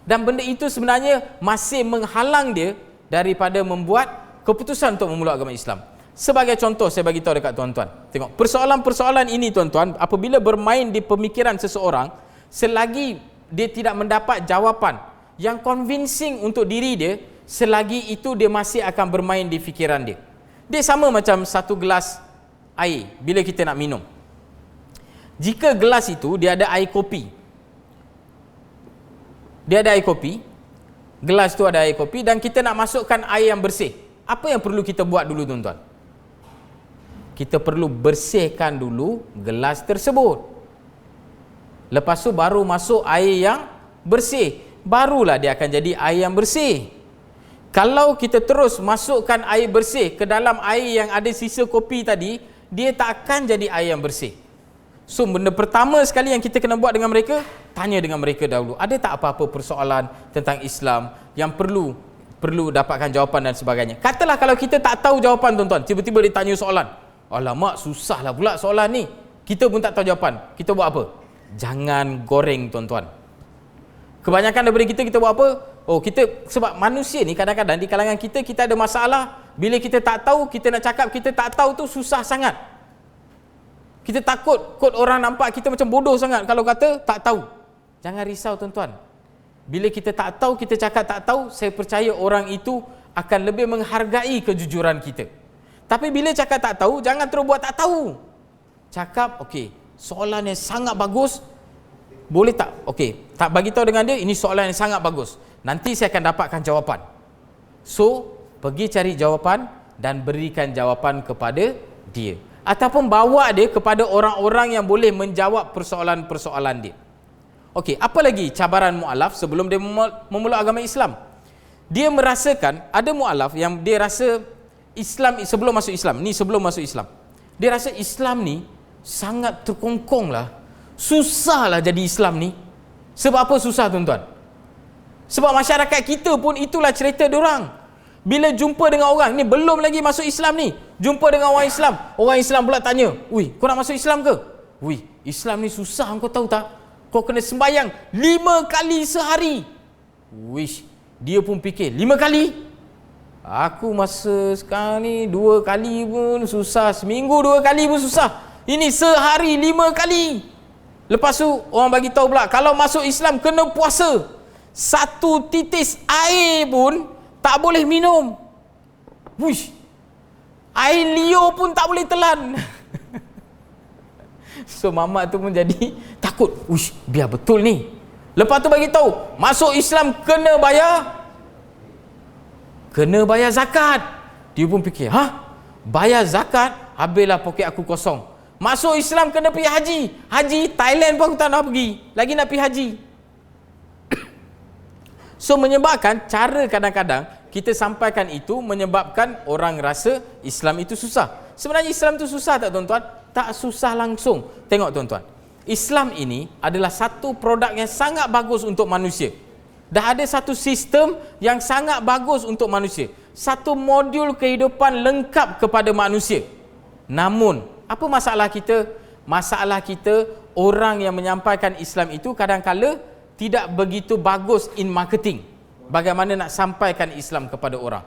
Dan benda itu sebenarnya masih menghalang dia daripada membuat keputusan untuk memeluk agama Islam. Sebagai contoh, saya bagi tahu dekat tuan-tuan. Tengok, persoalan-persoalan ini tuan-tuan, apabila bermain di pemikiran seseorang, selagi dia tidak mendapat jawapan yang convincing untuk diri dia, selagi itu dia masih akan bermain di fikiran dia. Dia sama macam satu gelas air bila kita nak minum. Jika gelas itu dia ada air kopi, gelas tu ada air kopi, dan kita nak masukkan air yang bersih, apa yang perlu kita buat dulu tuan-tuan? Kita perlu bersihkan dulu gelas tersebut. Lepas tu baru masuk air yang bersih, barulah dia akan jadi air yang bersih. Kalau kita terus masukkan air bersih ke dalam air yang ada sisa kopi tadi, dia tak akan jadi air yang bersih. So benda pertama sekali yang kita kena buat dengan mereka, tanya dengan mereka dahulu, ada tak apa-apa persoalan tentang Islam yang perlu dapatkan jawapan dan sebagainya. Katalah kalau kita tak tahu jawapan tuan-tuan, tiba-tiba dia tanya soalan, alamak susahlah pula soalan ni, kita pun tak tahu jawapan. Kita buat apa? Jangan goreng tuan-tuan. Kebanyakan daripada kita buat apa? Sebab manusia ni kadang-kadang di kalangan kita ada masalah. Bila kita tak tahu, kita nak cakap kita tak tahu tu susah sangat. Kita takut orang nampak kita macam bodoh sangat kalau kata tak tahu. Jangan risau tuan-tuan. Bila kita tak tahu, kita cakap tak tahu, saya percaya orang itu akan lebih menghargai kejujuran kita. Tapi bila cakap tak tahu, jangan terus buat tak tahu. Cakap, okey, soalan yang sangat bagus, boleh tak? Okey, tak bagi tahu dengan dia, ini soalan yang sangat bagus. Nanti saya akan dapatkan jawapan. So, pergi cari jawapan dan berikan jawapan kepada dia. Ataupun bawa dia kepada orang-orang yang boleh menjawab persoalan-persoalan dia. Okey, apa lagi cabaran mu'alaf sebelum dia memeluk agama Islam? Dia merasakan, ada mu'alaf yang dia rasa Islam sebelum masuk Islam, dia rasa Islam ni sangat terkongkong lah, susah lah jadi Islam ni. Sebab apa susah tuan-tuan? Sebab masyarakat kita pun itulah cerita diorang. Bila jumpa dengan orang ni, belum lagi masuk Islam ni, jumpa dengan orang Islam pula tanya, "Ui, kau nak masuk Islam ke?" "Ui, Islam ni susah, kau tahu tak? Kau kena sembahyang 5 kali sehari." Wish, dia pun fikir 5 kali? Aku masa sekarang ni 2 kali pun susah, seminggu 2 kali pun susah. Ini sehari 5 kali. Lepas tu orang bagi tahu pula kalau masuk Islam kena puasa. 1 titis air pun tak boleh minum. Wush. Air liur pun tak boleh telan. So mamak tu pun jadi takut. Wush, biar betul ni. Lepas tu bagi tahu masuk Islam kena bayar zakat. Dia pun fikir, bayar zakat? Habislah poket aku kosong. Masuk Islam kena pergi haji. Haji Thailand pun aku tak nak pergi. Lagi nak pergi haji. So menyebabkan cara kadang-kadang kita sampaikan itu menyebabkan orang rasa Islam itu susah. Sebenarnya Islam itu susah tak tuan-tuan? Tak susah langsung. Tengok tuan-tuan. Islam ini adalah satu produk yang sangat bagus untuk manusia. Dah ada satu sistem yang sangat bagus untuk manusia. Satu modul kehidupan lengkap kepada manusia. Namun, apa masalah kita? Masalah kita, orang yang menyampaikan Islam itu kadang-kala tidak begitu bagus in marketing. Bagaimana nak sampaikan Islam kepada orang.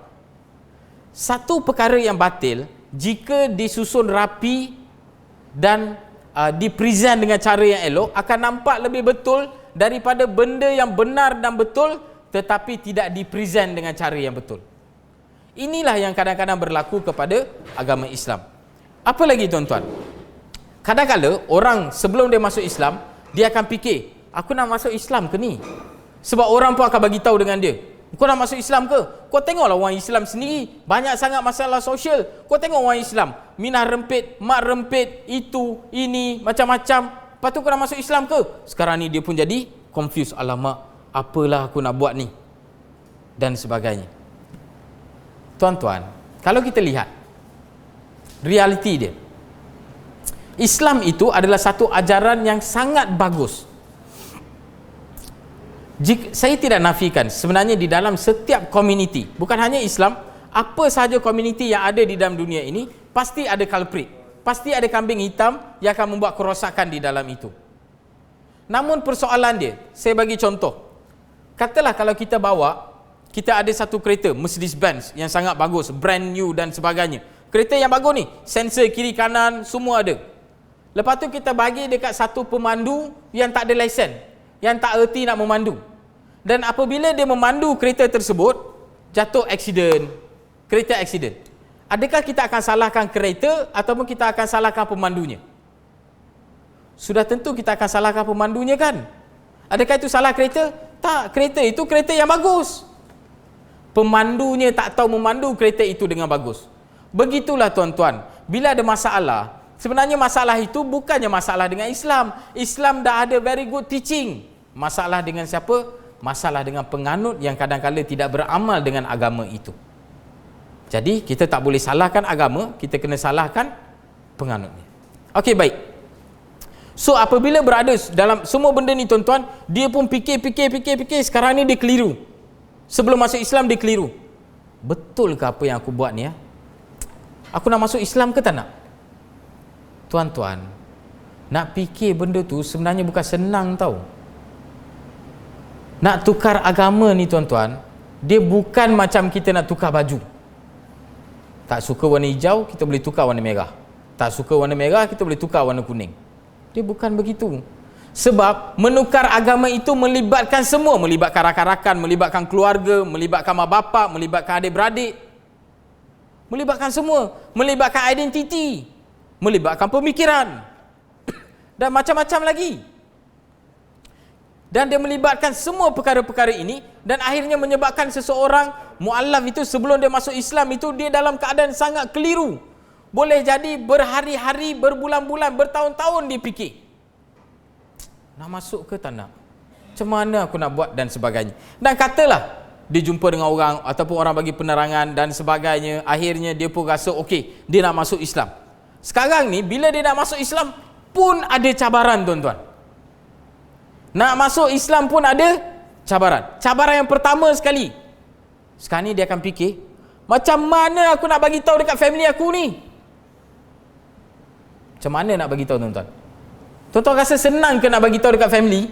Satu perkara yang batil, jika disusun rapi dan dipresent dengan cara yang elok, akan nampak lebih betul daripada benda yang benar dan betul tetapi tidak dipresent dengan cara yang betul. Inilah yang kadang-kadang berlaku kepada agama Islam. Apa lagi tuan-tuan? Kadang-kadang orang sebelum dia masuk Islam, dia akan fikir, aku nak masuk Islam ke ni? Sebab orang pun akan bagi tahu dengan dia, kau nak masuk Islam ke? Kau tengoklah orang Islam sendiri, banyak sangat masalah sosial. Kau tengok orang Islam, minah rempit, mak rempit, itu, ini, macam-macam. Lepas tu kau nak masuk Islam ke? Sekarang ni dia pun jadi confused. Alamak, apalah aku nak buat ni? Dan sebagainya. Tuan-tuan, kalau kita lihat realiti dia, Islam itu adalah satu ajaran yang sangat bagus. Saya tidak nafikan, sebenarnya di dalam setiap komuniti, bukan hanya Islam, apa sahaja komuniti yang ada di dalam dunia ini, pasti ada culprit, pasti ada kambing hitam yang akan membuat kerosakan di dalam itu. Namun persoalan dia, saya bagi contoh. Katalah kalau kita ada satu kereta Mercedes-Benz yang sangat bagus, brand new dan sebagainya. Kereta yang bagus ni, sensor kiri kanan semua ada. Lepas tu kita bagi dekat satu pemandu yang tak ada lesen, yang tak erti nak memandu. Dan apabila dia memandu kereta tersebut, jatuh aksiden, kereta aksiden. Adakah kita akan salahkan kereta ataupun kita akan salahkan pemandunya? Sudah tentu kita akan salahkan pemandunya kan? Adakah itu salah kereta? Tak, kereta itu kereta yang bagus. Pemandunya tak tahu memandu kereta itu dengan bagus. Begitulah tuan-tuan, bila ada masalah, sebenarnya masalah itu bukannya masalah dengan Islam. Islam dah ada very good teaching. Masalah dengan siapa? Masalah dengan penganut yang kadang-kadang tidak beramal dengan agama itu. Jadi kita tak boleh salahkan agama, kita kena salahkan penganutnya. Okey, baik. So apabila berada dalam semua benda ni tuan-tuan, dia pun fikir, sekarang ni dia keliru. Sebelum masuk Islam dia keliru. Betul ke apa yang aku buat ni ya? Aku nak masuk Islam ke tak nak? Tuan-tuan, nak fikir benda tu sebenarnya bukan senang tau. Nak tukar agama ni tuan-tuan, dia bukan macam kita nak tukar baju. Tak suka warna hijau, kita boleh tukar warna merah. Tak suka warna merah, kita boleh tukar warna kuning. Dia bukan begitu. Sebab menukar agama itu melibatkan semua, melibatkan rakan-rakan, melibatkan keluarga, melibatkan mak bapak, melibatkan adik-beradik, melibatkan semua, melibatkan identiti, melibatkan pemikiran dan macam-macam lagi. Dan dia melibatkan semua perkara-perkara ini dan akhirnya menyebabkan seseorang mu'allaf itu sebelum dia masuk Islam itu dia dalam keadaan sangat keliru. Boleh jadi berhari-hari, berbulan-bulan, bertahun-tahun dia fikir, nak masuk ke tak nak? Macam mana aku nak buat dan sebagainya. Dan katalah dia jumpa dengan orang ataupun orang bagi penerangan dan sebagainya, akhirnya dia pun rasa okey, dia nak masuk Islam. Sekarang ni bila dia nak masuk Islam pun ada cabaran tuan-tuan. Nak masuk Islam pun ada cabaran. Cabaran yang pertama sekali, sekarang ni dia akan fikir, macam mana aku nak bagi tahu dekat family aku ni? Macam mana nak bagi tahu tuan-tuan? Tuan-tuan rasa senang ke nak bagi tahu dekat family?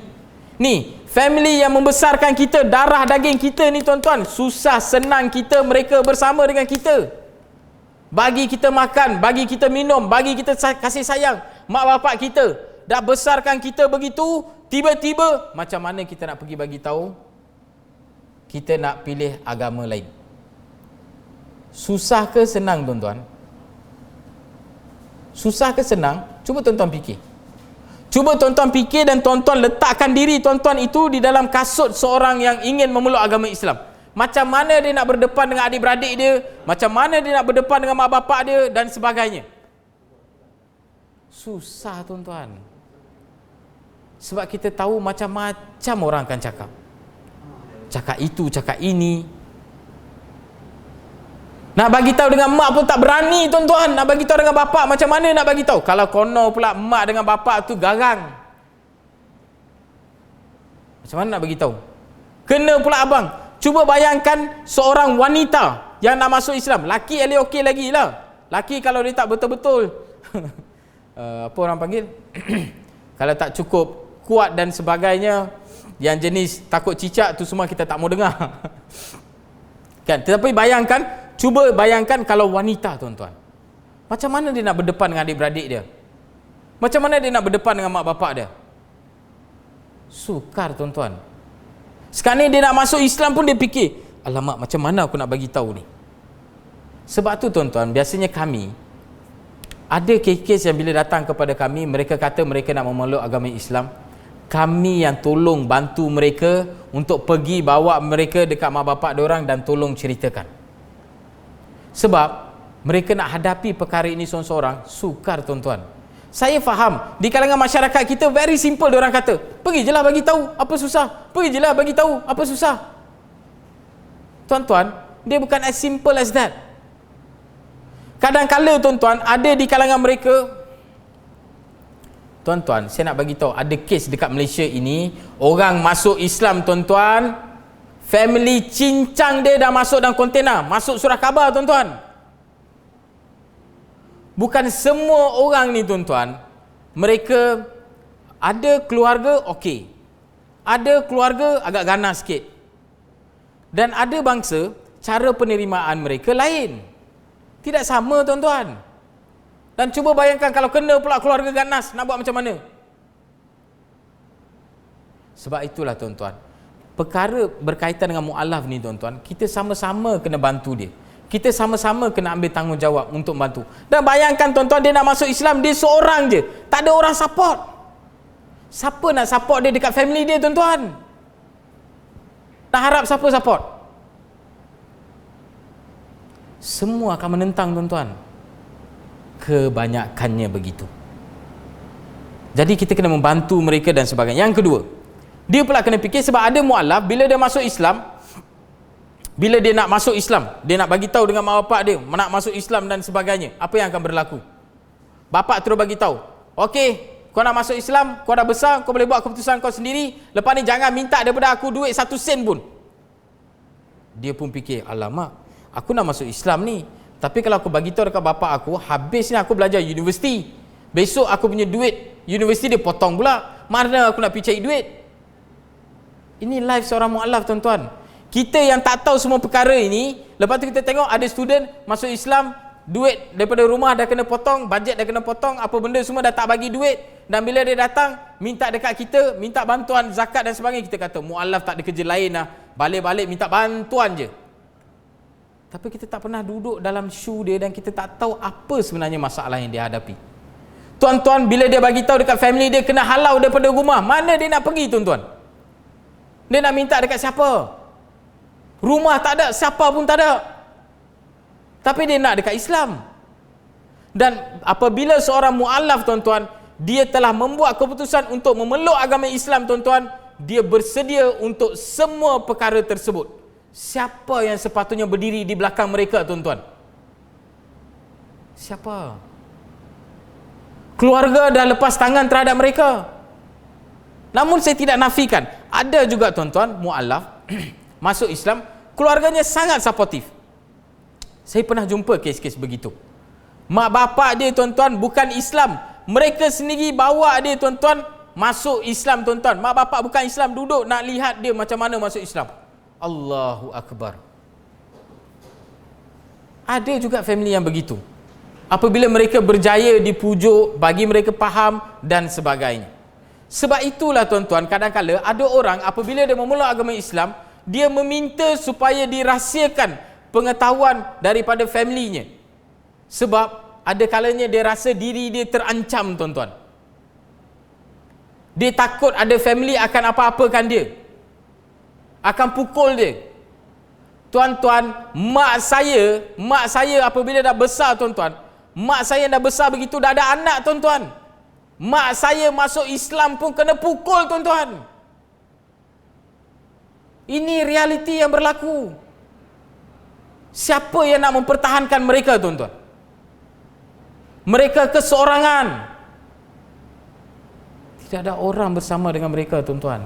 Ni, family yang membesarkan kita, darah daging kita ni tuan-tuan, susah senang kita mereka bersama dengan kita. Bagi kita makan, bagi kita minum, bagi kita kasih sayang. mak bapak kita dah besarkan kita begitu, tiba-tiba macam mana kita nak pergi bagi tahu kita nak pilih agama lain? Susah ke senang tuan-tuan? Susah ke senang? Cuba tuan-tuan fikir. Cuba tuan-tuan fikir dan tuan-tuan letakkan diri tuan-tuan itu di dalam kasut seorang yang ingin memeluk agama Islam. Macam mana dia nak berdepan dengan adik-beradik dia, macam mana dia nak berdepan dengan mak bapak dia dan sebagainya. Susah tuan-tuan. Sebab kita tahu macam-macam orang akan cakap. Cakap itu, cakap ini. Nak bagi tahu dengan mak pun tak berani tuan-tuan. Nak bagi tahu dengan bapak macam mana nak bagi tahu? Kalau kono pula mak dengan bapak tu garang. Macam mana nak bagi tahu? Kena pula abang. Cuba bayangkan seorang wanita yang nak masuk Islam. Laki elok okey lagi lah. Laki kalau dia tak betul-betul apa orang panggil? Kalau tak cukup kuat dan sebagainya, yang jenis takut cicak tu semua kita tak mau dengar. Kan? Tetapi bayangkan, cuba bayangkan kalau wanita tuan-tuan. Macam mana dia nak berdepan dengan adik-beradik dia? Macam mana dia nak berdepan dengan mak bapak dia? Sukar tuan-tuan. Sekarang ni dia nak masuk Islam pun dia fikir, alamak macam mana aku nak bagi tahu ni? Sebab tu tuan-tuan, biasanya kami ada kes-kes yang bila datang kepada kami, mereka kata mereka nak memeluk agama Islam. Kami yang tolong bantu mereka untuk pergi bawa mereka dekat mak bapak diorang dan tolong ceritakan. Sebab mereka nak hadapi perkara ini seorang-seorang sukar tuan-tuan. Saya faham di kalangan masyarakat kita very simple, diorang kata, pergi je lah bagi tahu, apa susah? Pergi je lah bagi tahu, apa susah? Tuan-tuan, dia bukan as simple as that. Kadang-kala tuan-tuan, ada di kalangan mereka, tuan-tuan, saya nak bagi tahu, ada kes dekat Malaysia ini, orang masuk Islam tuan-tuan, family cincang dia dah masuk dalam kontena, masuk surah khabar tuan-tuan. Bukan semua orang ni tuan-tuan, mereka ada keluarga okey, ada keluarga agak ganas sikit, dan ada bangsa cara penerimaan mereka lain, tidak sama tuan-tuan. Dan cuba bayangkan kalau kena pula keluarga ganas, nak buat macam mana? Sebab itulah tuan-tuan, perkara berkaitan dengan mu'alaf ni tuan-tuan, kita sama-sama kena bantu dia. Kita sama-sama kena ambil tanggungjawab untuk bantu. Dan bayangkan tuan-tuan, dia nak masuk Islam, dia seorang je, tak ada orang support. Siapa nak support dia dekat family dia tuan-tuan? Nak harap siapa support? Semua akan menentang tuan-tuan. Kebanyakannya begitu. Jadi kita kena membantu mereka dan sebagainya. Yang kedua, dia pula kena fikir, sebab ada mu'alaf, bila dia masuk Islam, bila dia nak masuk Islam, dia nak bagi tahu dengan mak bapak dia nak masuk Islam dan sebagainya, apa yang akan berlaku? Bapak terus bagi tahu, okey, kau nak masuk Islam, kau dah besar, kau boleh buat keputusan kau sendiri, lepas ni jangan minta daripada aku duit 1 sen pun. Dia pun fikir, alamak, aku nak masuk Islam ni, tapi kalau aku bagi tahu dekat bapak aku, habisnya aku belajar universiti, besok aku punya duit universiti dia potong pula, mana aku nak pergi cari duit? Ini life seorang mu'alaf tuan-tuan. Kita yang tak tahu semua perkara ini, lepas tu kita tengok ada student masuk Islam, duit daripada rumah dah kena potong, bajet dah kena potong, apa benda semua dah tak bagi duit, dan bila dia datang minta dekat kita, minta bantuan zakat dan sebagainya, kita kata mu'alaf tak ada kerja lain lah, balik-balik minta bantuan je. Tapi kita tak pernah duduk dalam shoe dia dan kita tak tahu apa sebenarnya masalah yang dia hadapi. Tuan-tuan, bila dia bagi tahu dekat family dia kena halau daripada rumah, mana dia nak pergi tuan-tuan? Dia nak minta dekat siapa? Rumah tak ada, siapa pun tak ada. Tapi dia nak dekat Islam. Dan apabila seorang mu'alaf tuan-tuan, dia telah membuat keputusan untuk memeluk agama Islam tuan-tuan, dia bersedia untuk semua perkara tersebut. Siapa yang sepatutnya berdiri di belakang mereka tuan-tuan? Siapa? Keluarga dah lepas tangan terhadap mereka. Namun saya tidak nafikan, ada juga tuan-tuan mu'alaf masuk Islam, keluarganya sangat supportif. Saya pernah jumpa kes-kes begitu. Mak bapak dia tuan-tuan bukan Islam, mereka sendiri bawa dia tuan-tuan masuk Islam tuan-tuan. Mak bapak bukan Islam, duduk nak lihat dia macam mana masuk Islam. Allahu Akbar. Ada juga family yang begitu. apabila mereka berjaya dipujuk, bagi mereka faham dan sebagainya. Sebab itulah tuan-tuan, kadang-kadang ada orang apabila dia memulai agama Islam, dia meminta supaya dirahsiakan pengetahuan daripada family-nya. Sebab ada kalanya dia rasa diri dia terancam, tuan-tuan. Dia takut ada family akan apa-apakan dia, akan pukul dia. Tuan-tuan, mak saya apabila dah besar, tuan-tuan, mak saya dah besar begitu, dah ada anak, tuan-tuan. Mak saya masuk Islam pun kena pukul, tuan-tuan. Ini realiti yang berlaku. Siapa yang nak mempertahankan mereka, tuan-tuan? Mereka keseorangan. Tidak ada orang bersama dengan mereka, tuan-tuan.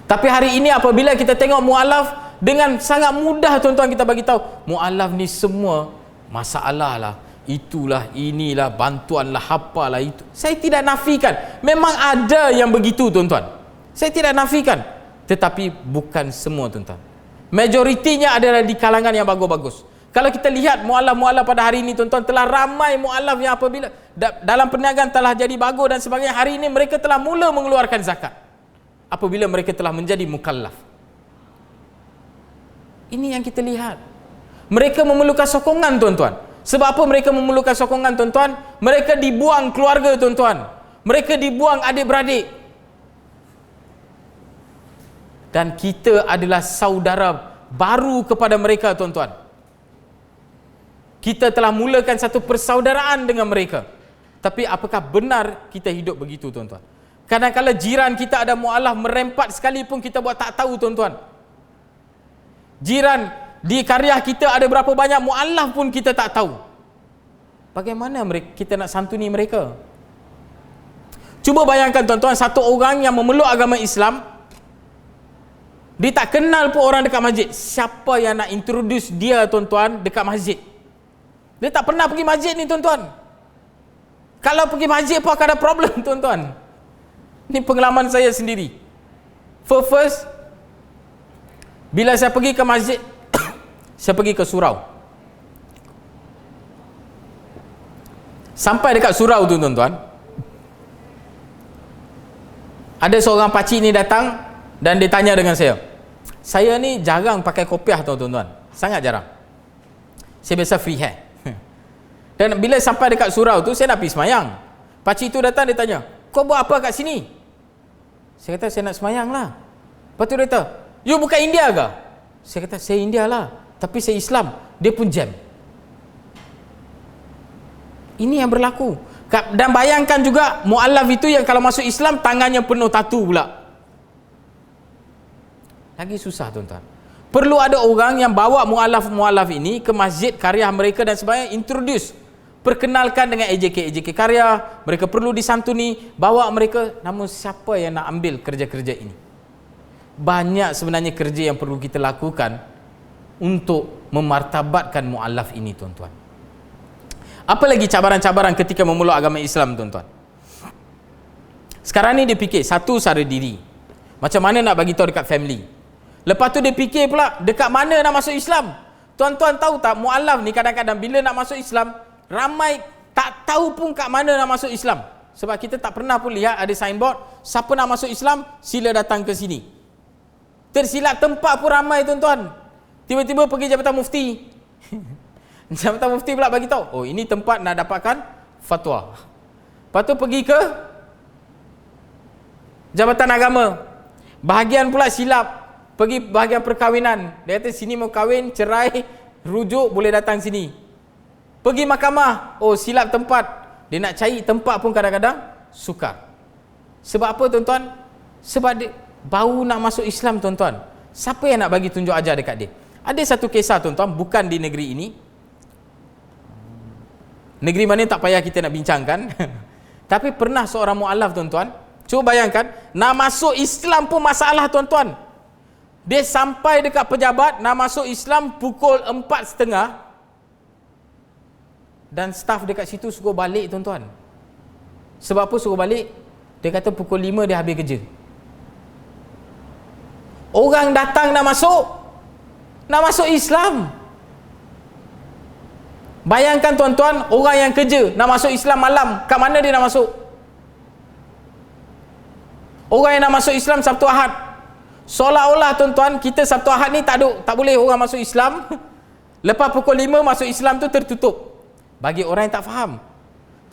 Tapi hari ini apabila kita tengok mualaf, dengan sangat mudah, tuan-tuan, kita bagi tahu mualaf ni semua masalah lah, itulah, inilah, bantuanlah, apalah itu. Saya tidak nafikan, memang ada yang begitu, tuan-tuan. Saya tidak nafikan, tetapi bukan semua, tuan-tuan. Majoritinya adalah di kalangan yang bagus-bagus. Kalau kita lihat mualaf-mualaf pada hari ini, tuan-tuan, telah ramai mualaf yang apabila dalam perniagaan telah jadi bagus dan sebagainya, hari ini mereka telah mula mengeluarkan zakat apabila mereka telah menjadi mukallaf. Ini yang kita lihat. Mereka memerlukan sokongan, tuan-tuan. Sebab apa mereka memerlukan sokongan, tuan-tuan? Mereka dibuang keluarga, tuan-tuan. Mereka dibuang adik-beradik. Dan kita adalah saudara baru kepada mereka, tuan-tuan. Kita telah mulakan satu persaudaraan dengan mereka. Tapi apakah benar kita hidup begitu, tuan-tuan? Kadang-kadang jiran kita ada mualaf merempat sekalipun kita buat tak tahu, tuan-tuan. Jiran di karya kita ada berapa banyak mualaf pun kita tak tahu. Bagaimana kita nak santuni mereka? Cuba bayangkan, tuan-tuan, satu orang yang memeluk agama Islam, dia tak kenal pun orang dekat masjid. Siapa yang nak introduce dia, tuan-tuan, dekat masjid? Dia tak pernah pergi masjid ni, tuan-tuan. Kalau pergi masjid pun akan ada problem, tuan-tuan. Ini pengalaman saya sendiri. First, bila saya pergi ke masjid, saya pergi ke surau. Sampai dekat surau tu, tuan-tuan, ada seorang pakcik ni datang dan dia tanya dengan saya. Saya ni jarang pakai kopiah, tuan-tuan. Sangat jarang. Saya biasa free hair. Dan bila sampai dekat surau tu, saya nak pergi semayang. Pakcik tu datang, dia tanya, kau buat apa kat sini? Saya kata, saya nak semayang lah. Lepas tu dia kata, you bukan India ke? Saya kata, saya India lah, tapi saya Islam. Dia pun jam. Ini yang berlaku. Dan bayangkan juga mualaf itu yang kalau masuk Islam tangannya penuh tatu pula. Lagi susah, tuan-tuan. Perlu ada orang yang bawa mualaf-mualaf ini ke masjid, karya mereka dan sebagainya, introduce, perkenalkan dengan AJK karya. Mereka perlu disantuni, bawa mereka. Namun siapa yang nak ambil kerja-kerja ini? Banyak sebenarnya kerja yang perlu kita lakukan untuk memartabatkan mualaf ini, tuan-tuan. Apa lagi cabaran-cabaran ketika memeluk agama Islam, tuan-tuan? Sekarang ni dia fikir satu, sara diri. Macam mana nak bagi tahu dekat family. Lepas tu dia fikir pula dekat mana nak masuk Islam. Tuan-tuan tahu tak, mualaf ni kadang-kadang bila nak masuk Islam, ramai tak tahu pun kat mana nak masuk Islam. Sebab kita tak pernah pun lihat ada signboard, siapa nak masuk Islam sila datang ke sini. Tersilap tempat pun ramai, tuan-tuan. Tiba-tiba pergi Jabatan Mufti. Jabatan Mufti pula bagi tahu, oh ini tempat nak dapatkan fatwa. Lepas tu pergi ke Jabatan Agama. Bahagian pula silap. Pergi bahagian perkahwinan. Dia kata sini mau kahwin, cerai, rujuk boleh datang sini. Pergi mahkamah. Oh silap tempat. Dia nak cari tempat pun kadang-kadang sukar. Sebab apa, tuan-tuan? Sebab dia baru nak masuk Islam, tuan-tuan. Siapa yang nak bagi tunjuk ajar dekat dia? Ada satu kisah, tuan-tuan, bukan di negeri ini. Negeri mana tak payah kita nak bincangkan. Tapi pernah seorang mualaf, tuan-tuan. Cuba bayangkan, nak masuk Islam pun masalah, tuan-tuan. Dia sampai dekat pejabat, nak masuk Islam pukul 4:30. Dan staf dekat situ suruh balik, tuan-tuan. Sebab apa suruh balik? Dia kata pukul 5 dia habis kerja. Orang datang nak masuk Islam. Bayangkan tuan-tuan, orang yang kerja nak masuk Islam malam, kat mana dia nak masuk? Orang yang nak masuk Islam Sabtu Ahad. Seolah-olah tuan-tuan, kita Sabtu Ahad ni tak boleh orang masuk Islam. Lepas pukul 5 masuk Islam tu tertutup. Bagi orang yang tak faham.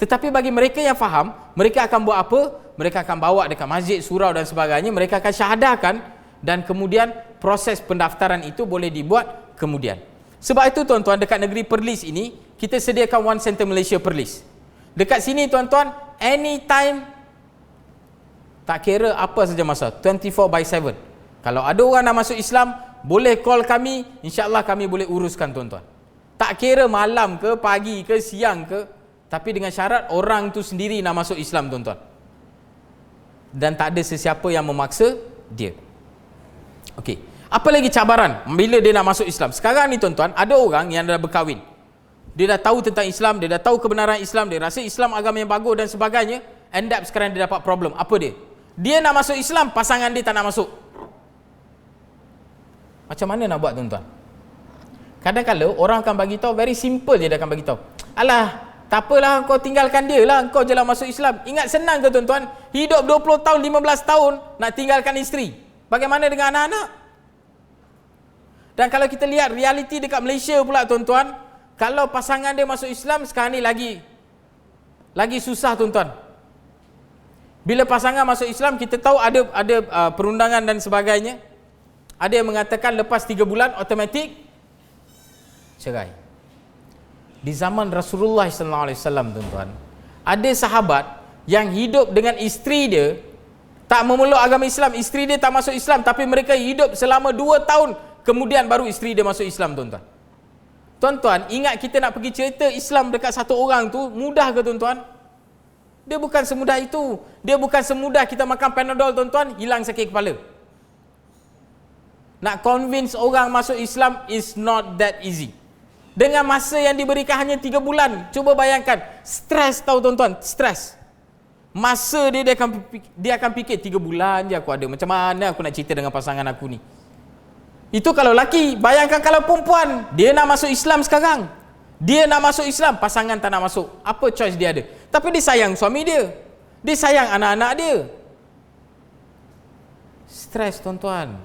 Tetapi bagi mereka yang faham, mereka akan buat apa? Mereka akan bawa dekat masjid, surau dan sebagainya, mereka akan syahadahkan, dan kemudian proses pendaftaran itu boleh dibuat kemudian. Sebab itu tuan-tuan, dekat negeri Perlis ini, kita sediakan One Center Malaysia Perlis. Dekat sini tuan-tuan, anytime, tak kira apa saja masa, 24/7. Kalau ada orang nak masuk Islam, boleh call kami, insya-Allah kami boleh uruskan tuan-tuan. Tak kira malam ke, pagi ke, siang ke, tapi dengan syarat orang tu sendiri nak masuk Islam tuan-tuan. Dan tak ada sesiapa yang memaksa dia. Okey. Apa lagi cabaran bila dia nak masuk Islam? Sekarang ni tuan-tuan, ada orang yang dah berkahwin. Dia dah tahu tentang Islam, dia dah tahu kebenaran Islam, dia rasa Islam agama yang bagus dan sebagainya, end up sekarang dia dapat problem. Apa dia? Dia nak masuk Islam, pasangan dia tak nak masuk. Macam mana nak buat tuan-tuan? Kadang-kadang orang akan bagi tahu, very simple je dia akan bagi tahu. Alah, tak apalah, kau tinggalkan dia lah, kau je lah masuk Islam. Ingat senang ke tuan-tuan? Hidup 20 tahun, 15 tahun nak tinggalkan isteri. Bagaimana dengan anak-anak? Dan kalau kita lihat realiti dekat Malaysia pula tuan-tuan, kalau pasangan dia masuk Islam, sekarang ni lagi susah tuan-tuan. Bila pasangan masuk Islam, kita tahu ada perundangan dan sebagainya. Ada yang mengatakan lepas 3 bulan automatik cerai. Di zaman Rasulullah SAW tuan-tuan, ada sahabat yang hidup dengan isteri dia tak memeluk agama Islam, isteri dia tak masuk Islam, tapi mereka hidup selama 2 tahun, kemudian baru isteri dia masuk Islam tuan-tuan. Tuan-tuan, ingat kita nak pergi cerita Islam dekat satu orang tu mudah ke tuan-tuan? Dia bukan semudah itu. Dia bukan semudah kita makan Panadol tuan-tuan, hilang sakit kepala. Nak convince orang masuk Islam is not that easy. Dengan masa yang diberikan hanya 3 bulan. Cuba bayangkan, stres tahu tuan-tuan, stres. Masa dia akan fikir 3 bulan je aku ada, macam mana aku nak cerita dengan pasangan aku ni. Itu kalau laki. Bayangkan kalau perempuan, dia nak masuk Islam sekarang, dia nak masuk Islam, pasangan tak nak masuk. Apa choice dia ada? Tapi dia sayang suami dia, dia sayang anak-anak dia. Stres tuan-tuan,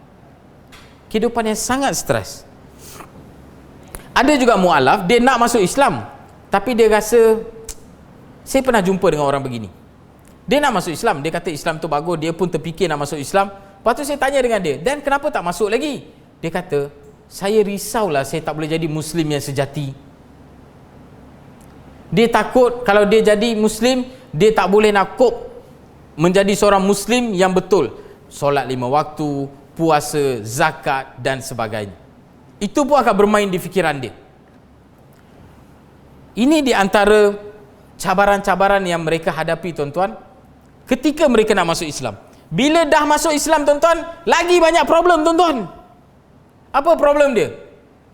kehidupan yang sangat stres. Ada juga mualaf, dia nak masuk Islam, tapi dia rasa, saya pernah jumpa dengan orang begini. Dia nak masuk Islam, dia kata Islam tu bagus, dia pun terfikir nak masuk Islam. Lepas tu saya tanya dengan dia, dan kenapa tak masuk lagi? Dia kata, saya risaulah saya tak boleh jadi Muslim yang sejati. Dia takut kalau dia jadi Muslim, dia tak boleh nak cope menjadi seorang Muslim yang betul. Solat 5 waktu, puasa, zakat dan sebagainya. Itu pun akan bermain di fikiran dia. Ini di antara cabaran-cabaran yang mereka hadapi tuan-tuan ketika mereka nak masuk Islam. Bila dah masuk Islam tuan-tuan, lagi banyak problem tuan-tuan. Apa problem dia?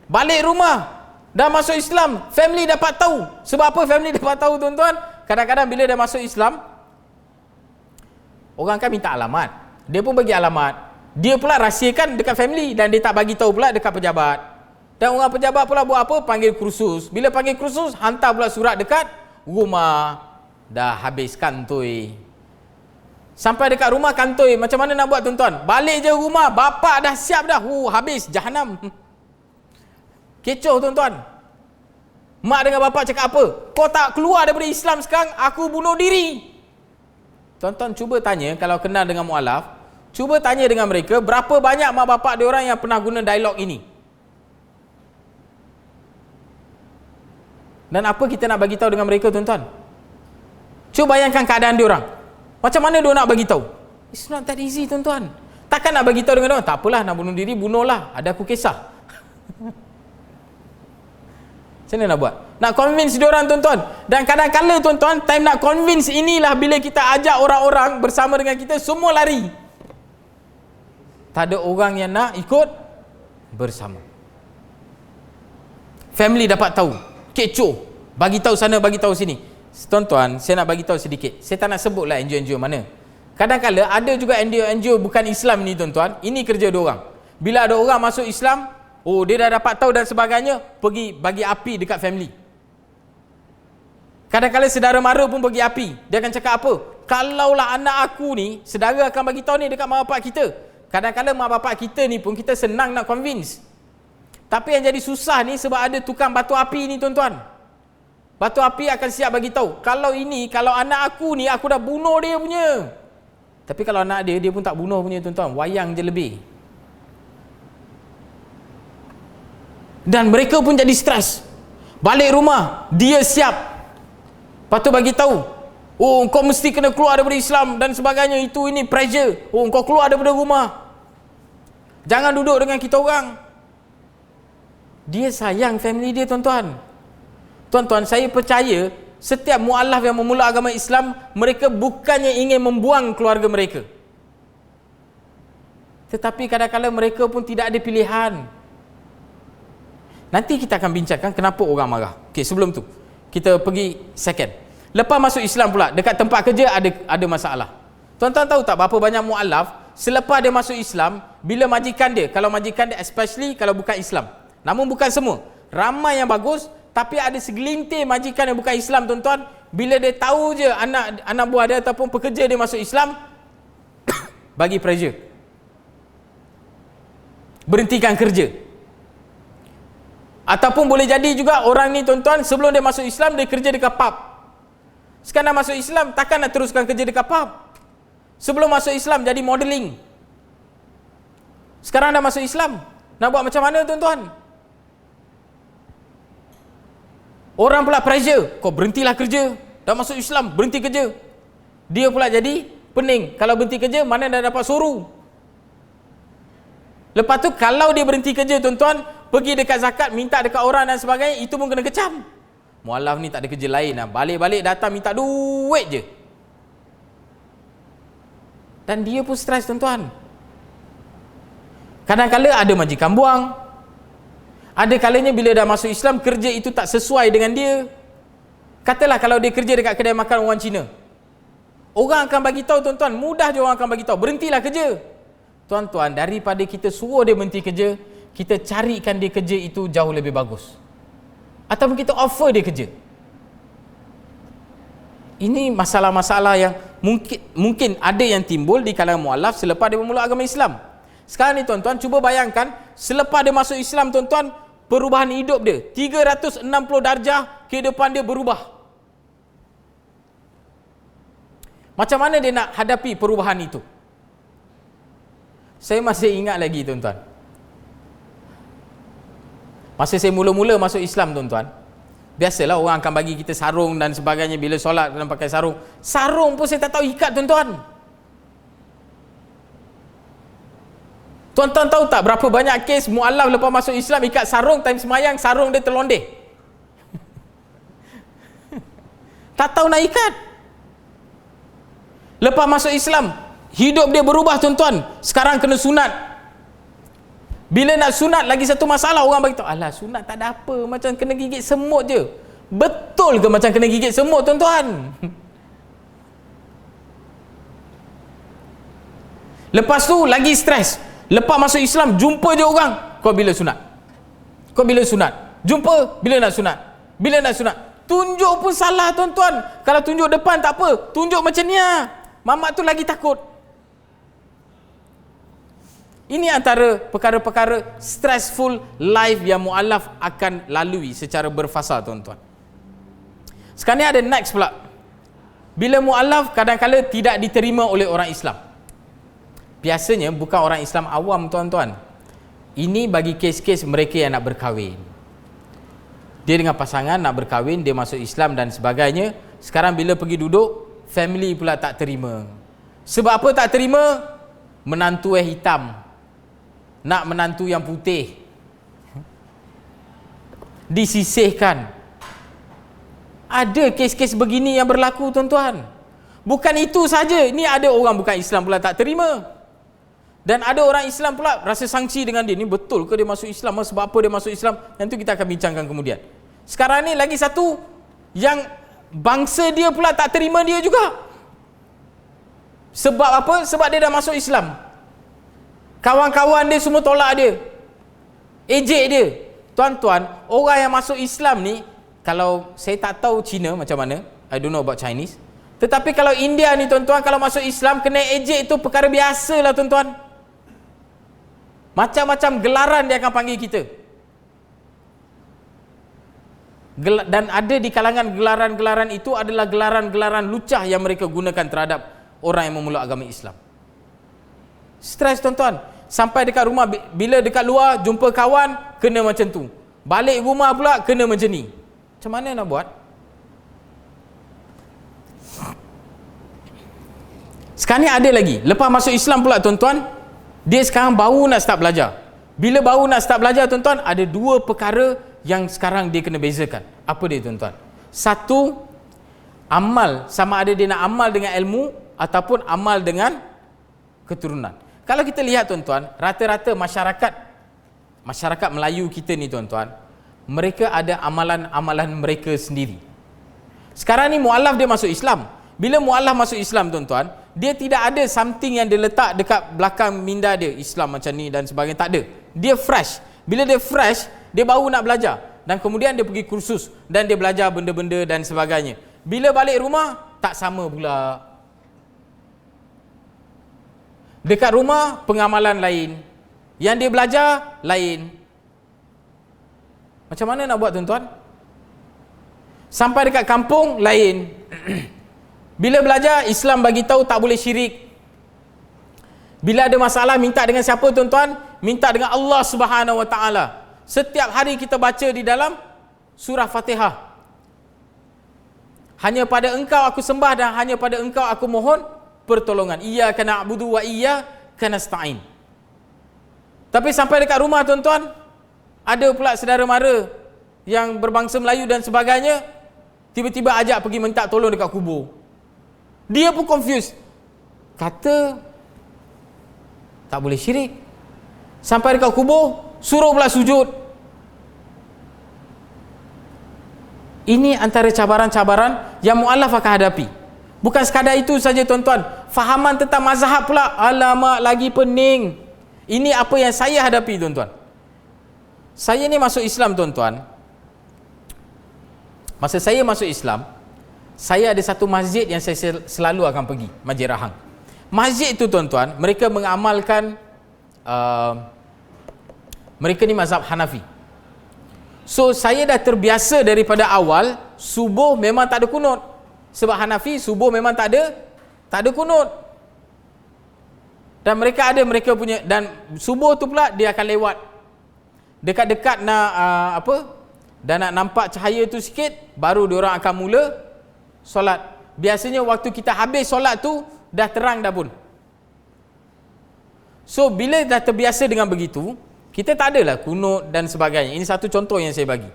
Balik rumah, dah masuk Islam, family dapat tahu. Sebab apa family dapat tahu tuan-tuan? Kadang-kadang bila dah masuk Islam, orang kan minta alamat, dia pun bagi alamat. Dia pula rahsiakan dekat family, dan dia tak bagi tahu pula dekat pejabat. Dan orang pejabat pula buat apa? Panggil kursus. Bila panggil kursus, hantar pula surat dekat rumah. Dah habis kantoi. Sampai dekat rumah kantoi, macam mana nak buat tuan-tuan? Balik je rumah, bapak dah siap dah. Habis jahanam. Kecoh tuan-tuan. Mak dengan bapak cakap apa? Kau tak keluar daripada Islam sekarang, aku bunuh diri. Tuan-tuan cuba tanya, kalau kenal dengan mualaf, cuba tanya dengan mereka, berapa banyak mak bapak dia orang yang pernah guna dialog ini? Dan apa kita nak bagi tahu dengan mereka tuan-tuan? Cuba bayangkan keadaan dia orang. Macam mana dia nak bagi tahu? It's not that easy tuan-tuan. Takkan nak bagi tahu dengan dia orang, tak apalah nak bunuh diri, bunuhlah, ada aku kisah. Macam mana nak buat? Nak convince dia orang tuan-tuan. Dan kadang-kadang tuan-tuan, time nak convince inilah bila kita ajak orang-orang bersama dengan kita, semua lari. Tak ada orang yang nak ikut bersama. Family dapat tahu, kecoh, bagi tahu sana, bagi tahu sini. Tuan-tuan, saya nak bagi tahu sedikit. Saya tak nak sebutlah NGO-NGO mana. Kadang-kadang ada juga NGO-NGO bukan Islam ni tuan-tuan. Ini kerja dia orang. Bila ada orang masuk Islam, dia dah dapat tahu dan sebagainya, pergi bagi api dekat family. Kadang-kadang saudara mara pun bagi api. Dia akan cakap apa? Kalaulah anak aku ni, saudara akan bagi tahu ni dekat mak bapak kita. Kadang-kadang mak bapak kita ni pun kita senang nak convince. Tapi yang jadi susah ni sebab ada tukang batu api ni tuan-tuan. Batu api akan siap bagi tahu. Kalau anak aku ni, aku dah bunuh dia punya. Tapi kalau anak dia pun tak bunuh punya tuan-tuan. Wayang je lebih. Dan mereka pun jadi stres. Balik rumah, dia siap. Lepas tu bagi tahu, oh kau mesti kena keluar daripada Islam dan sebagainya, itu ini pressure. Oh kau keluar daripada rumah. Jangan duduk dengan kita orang. Dia sayang family dia tuan-tuan. Tuan-tuan, saya percaya setiap mu'alaf yang memula agama Islam, mereka bukannya ingin membuang keluarga mereka. Tetapi kadang-kadang mereka pun tidak ada pilihan. Nanti kita akan bincangkan kenapa orang marah. Okey, sebelum tu kita pergi second. Lepas masuk Islam pula, dekat tempat kerja ada masalah. Tuan-tuan tahu tak berapa banyak mu'alaf selepas dia masuk Islam, bila majikan dia, kalau majikan dia especially kalau bukan Islam. Namun bukan semua. Ramai yang bagus, tapi ada segelintir majikan yang bukan Islam tuan-tuan, bila dia tahu je anak buah dia ataupun pekerja dia masuk Islam, bagi pressure. Berhentikan kerja. Ataupun boleh jadi juga orang ni tuan-tuan, sebelum dia masuk Islam, dia kerja dekat pub. Sekarang masuk Islam, takkan nak teruskan kerja dekat pub. Sebelum masuk Islam, jadi modeling. Sekarang dah masuk Islam, nak buat macam mana tuan-tuan? Orang pula pressure, kau berhentilah kerja. Dah masuk Islam, berhenti kerja. Dia pula jadi pening. Kalau berhenti kerja, mana dah dapat suruh. Lepas tu, kalau dia berhenti kerja tuan-tuan, pergi dekat zakat, minta dekat orang dan sebagainya, itu pun kena kecam. Mu'alaf ni tak ada kerja lain lah. Balik-balik datang minta duit je. Dan dia pun stres tuan-tuan. Kadang-kadang ada majikan buang. Ada kalanya bila dah masuk Islam, kerja itu tak sesuai dengan dia. Katalah kalau dia kerja dekat kedai makan orang Cina. Orang akan bagi tahu tuan-tuan, mudah je orang akan bagi tahu, berhentilah kerja. Tuan-tuan, daripada kita suruh dia berhenti kerja, kita carikan dia kerja itu jauh lebih bagus. Ataupun kita offer dia kerja. Ini masalah-masalah yang mungkin ada yang timbul di kalangan mu'alaf selepas dia bermula agama Islam. Sekarang ni tuan-tuan, cuba bayangkan selepas dia masuk Islam tuan-tuan, perubahan hidup dia 360 darjah, kehidupan dia berubah. Macam mana dia nak hadapi perubahan itu? Saya masih ingat lagi tuan-tuan, masa saya mula-mula masuk Islam tuan-tuan, biasalah orang akan bagi kita sarung dan sebagainya. Bila solat kena pakai sarung. Sarung pun saya tak tahu ikat tuan-tuan. Tuan-tuan tahu tak berapa banyak kes mu'alaf lepas masuk Islam ikat sarung, time semayang sarung dia terlondeh. Tak tahu nak ikat. Lepas masuk Islam, hidup dia berubah tuan-tuan. Sekarang kena sunat. Bila nak sunat, lagi satu masalah, orang bagi tahu, alah sunat tak ada apa, macam kena gigit semut je. Betul ke macam kena gigit semut tuan-tuan? Lepas tu lagi stres. Lepas masuk Islam, jumpa je orang, kau bila sunat? Kau bila sunat? Jumpa, bila nak sunat? Bila nak sunat? Tunjuk pun salah tuan-tuan. Kalau tunjuk depan tak apa, tunjuk macam ni lah. Mamat tu lagi takut. Ini antara perkara-perkara stressful life yang mu'alaf akan lalui secara berfasa tuan-tuan. Sekarang ni ada next pula. Bila mu'alaf kadang-kadang tidak diterima oleh orang Islam. Biasanya bukan orang Islam awam tuan-tuan. Ini bagi kes-kes mereka yang nak berkahwin. Dia dengan pasangan nak berkahwin, dia masuk Islam dan sebagainya. Sekarang bila pergi duduk, family pula tak terima. Sebab apa tak terima? Menantu hitam. Nak menantu yang putih. Disisihkan. Ada kes-kes begini yang berlaku tuan-tuan. Bukan itu saja, ini ada orang bukan Islam pula tak terima. Dan ada orang Islam pula rasa sangsi dengan dia. Ni betul ke dia masuk Islam? Sebab apa dia masuk Islam? Yang tu kita akan bincangkan kemudian. Sekarang ni lagi satu yang bangsa dia pula tak terima dia juga. Sebab apa? Sebab dia dah masuk Islam. Kawan-kawan dia semua tolak dia, ejek dia. Tuan-tuan, orang yang masuk Islam ni kalau saya tak tahu Cina macam mana, I don't know about Chinese. Tetapi kalau India ni tuan-tuan, kalau masuk Islam kena ejek itu perkara biasa lah tuan-tuan. Macam-macam gelaran dia akan panggil kita. Dan ada di kalangan gelaran-gelaran itu adalah gelaran-gelaran lucah yang mereka gunakan terhadap orang yang memeluk agama Islam. Stres tuan-tuan. Sampai dekat rumah, bila dekat luar jumpa kawan, kena macam tu. Balik rumah pula kena macam ni. Macam mana nak buat? Sekarang ni ada lagi. Lepas masuk Islam pula tuan-tuan, dia sekarang baru nak start belajar. Bila baru nak start belajar tuan-tuan, ada dua perkara yang sekarang dia kena bezakan. Apa dia tuan-tuan? Satu, amal. Sama ada dia nak amal dengan ilmu ataupun amal dengan keturunan. Kalau kita lihat tuan-tuan, rata-rata masyarakat Melayu kita ni tuan-tuan, mereka ada amalan-amalan mereka sendiri. Sekarang ni mualaf dia masuk Islam. Bila mualaf masuk Islam tuan-tuan, dia tidak ada something yang dia letak dekat belakang minda dia, Islam macam ni dan sebagainya, tak ada. Dia fresh. Bila dia fresh, dia baru nak belajar. Dan kemudian dia pergi kursus dan dia belajar benda-benda dan sebagainya. Bila balik rumah, tak sama pula. Dekat rumah, pengamalan lain. Yang dia belajar, lain. Macam mana nak buat tuan-tuan? Sampai dekat kampung, lain. Bila belajar, Islam bagi tahu tak boleh syirik. Bila ada masalah, minta dengan siapa tuan-tuan? Minta dengan Allah Subhanahu Wa Taala. Setiap hari kita baca di dalam surah Fatihah. Hanya pada engkau aku sembah dan hanya pada engkau aku mohon pertolongan. Iyyaka na'budu wa iyyaka nasta'in. Tapi sampai dekat rumah tuan-tuan, ada pula saudara mara yang berbangsa Melayu dan sebagainya, tiba-tiba ajak pergi minta tolong dekat kubur. Dia pun confused. Kata tak boleh syirik. Sampai dekat kubur, suruh pula sujud. Ini antara cabaran-cabaran yang mualaf akan hadapi. Bukan sekadar itu saja tuan-tuan. Fahaman tentang mazhab pula, alamak lagi pening. Ini apa yang saya hadapi tuan-tuan. Saya ni masuk Islam tuan-tuan. Masa saya masuk Islam, saya ada satu masjid yang saya selalu akan pergi, Masjid Rahang. Masjid itu tuan-tuan, mereka mengamalkan mereka ni mazhab Hanafi. So saya dah terbiasa daripada awal, subuh memang tak ada kunut. Sebab Hanafi subuh memang tak ada kunut. Dan mereka punya, dan subuh tu pula dia akan lewat. Dekat-dekat nak dan nak nampak cahaya tu sikit, baru diorang akan mula solat. Biasanya waktu kita habis solat tu dah terang dah pun. So bila dah terbiasa dengan begitu, kita tak adalah kunut dan sebagainya. Ini satu contoh yang saya bagi.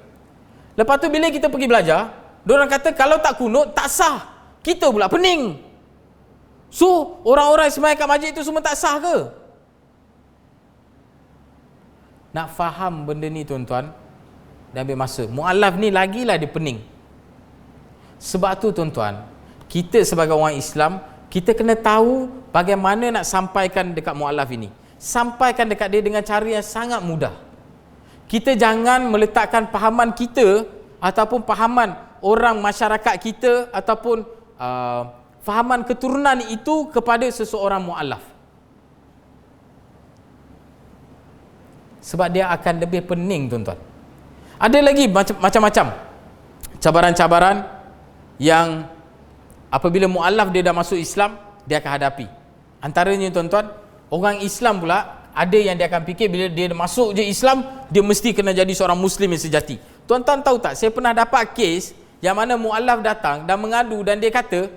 Lepas tu bila kita pergi belajar, diorang kata kalau tak kunut tak sah. Kita pula pening. So orang-orang sembahyang kat masjid tu semua tak sah ke? Nak faham benda ni tuan-tuan, dah ambil masa. Mualaf ni lagilah dia pening. Sebab tu tuan-tuan, kita sebagai orang Islam, kita kena tahu bagaimana nak sampaikan dekat mualaf ini. Sampaikan dekat dia dengan cara yang sangat mudah. Kita jangan meletakkan pahaman kita ataupun pahaman orang masyarakat kita ataupun fahaman keturunan itu kepada seseorang mualaf. Sebab dia akan lebih pening tuan-tuan. Ada lagi macam-macam cabaran-cabaran yang apabila mualaf dia dah masuk Islam, dia akan hadapi. Antaranya tuan-tuan, orang Islam pula ada yang dia akan fikir bila dia masuk je Islam, dia mesti kena jadi seorang Muslim yang sejati. Tuan-tuan tahu tak, saya pernah dapat kes yang mana mualaf datang dan mengadu dan dia kata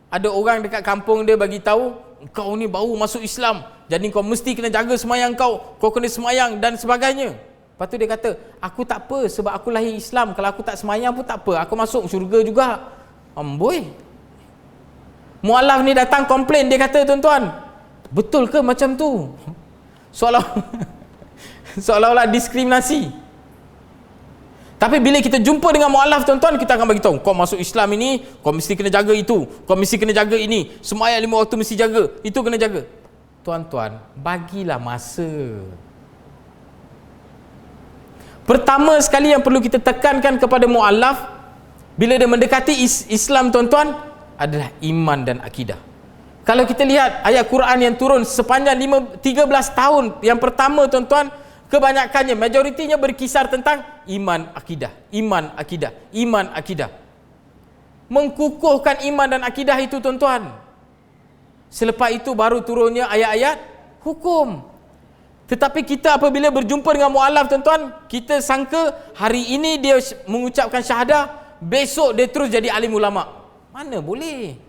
ada orang dekat kampung dia bagi tahu, kau ni baru masuk Islam, jadi kau mesti kena jaga semayang kau kena semayang dan sebagainya. Lepas tu dia kata, aku tak apa sebab aku lahir Islam, kalau aku tak semayang pun tak apa, aku masuk syurga juga. Amboi. Mualaf ni datang komplain, dia kata tuan-tuan, betul ke macam tu? Seolah-olah diskriminasi. Tapi bila kita jumpa dengan mualaf tuan-tuan, kita akan bagi tahu, kau masuk Islam ini, kau mesti kena jaga itu, kau mesti kena jaga ini, sembahyang 5 waktu mesti jaga, itu kena jaga. Tuan-tuan, bagilah masa. Pertama sekali yang perlu kita tekankan kepada mu'allaf bila dia mendekati Islam tuan-tuan adalah iman dan akidah. Kalau kita lihat ayat Quran yang turun sepanjang 13 tahun yang pertama tuan-tuan, kebanyakannya, majoritinya berkisar tentang iman, akidah, iman, akidah, iman, akidah. Mengkukuhkan iman dan akidah itu tuan-tuan. Selepas itu baru turunnya ayat-ayat hukum. Tetapi kita apabila berjumpa dengan mu'allaf tuan-tuan, kita sangka hari ini dia mengucapkan syahadah, besok dia terus jadi alim ulama. Mana boleh?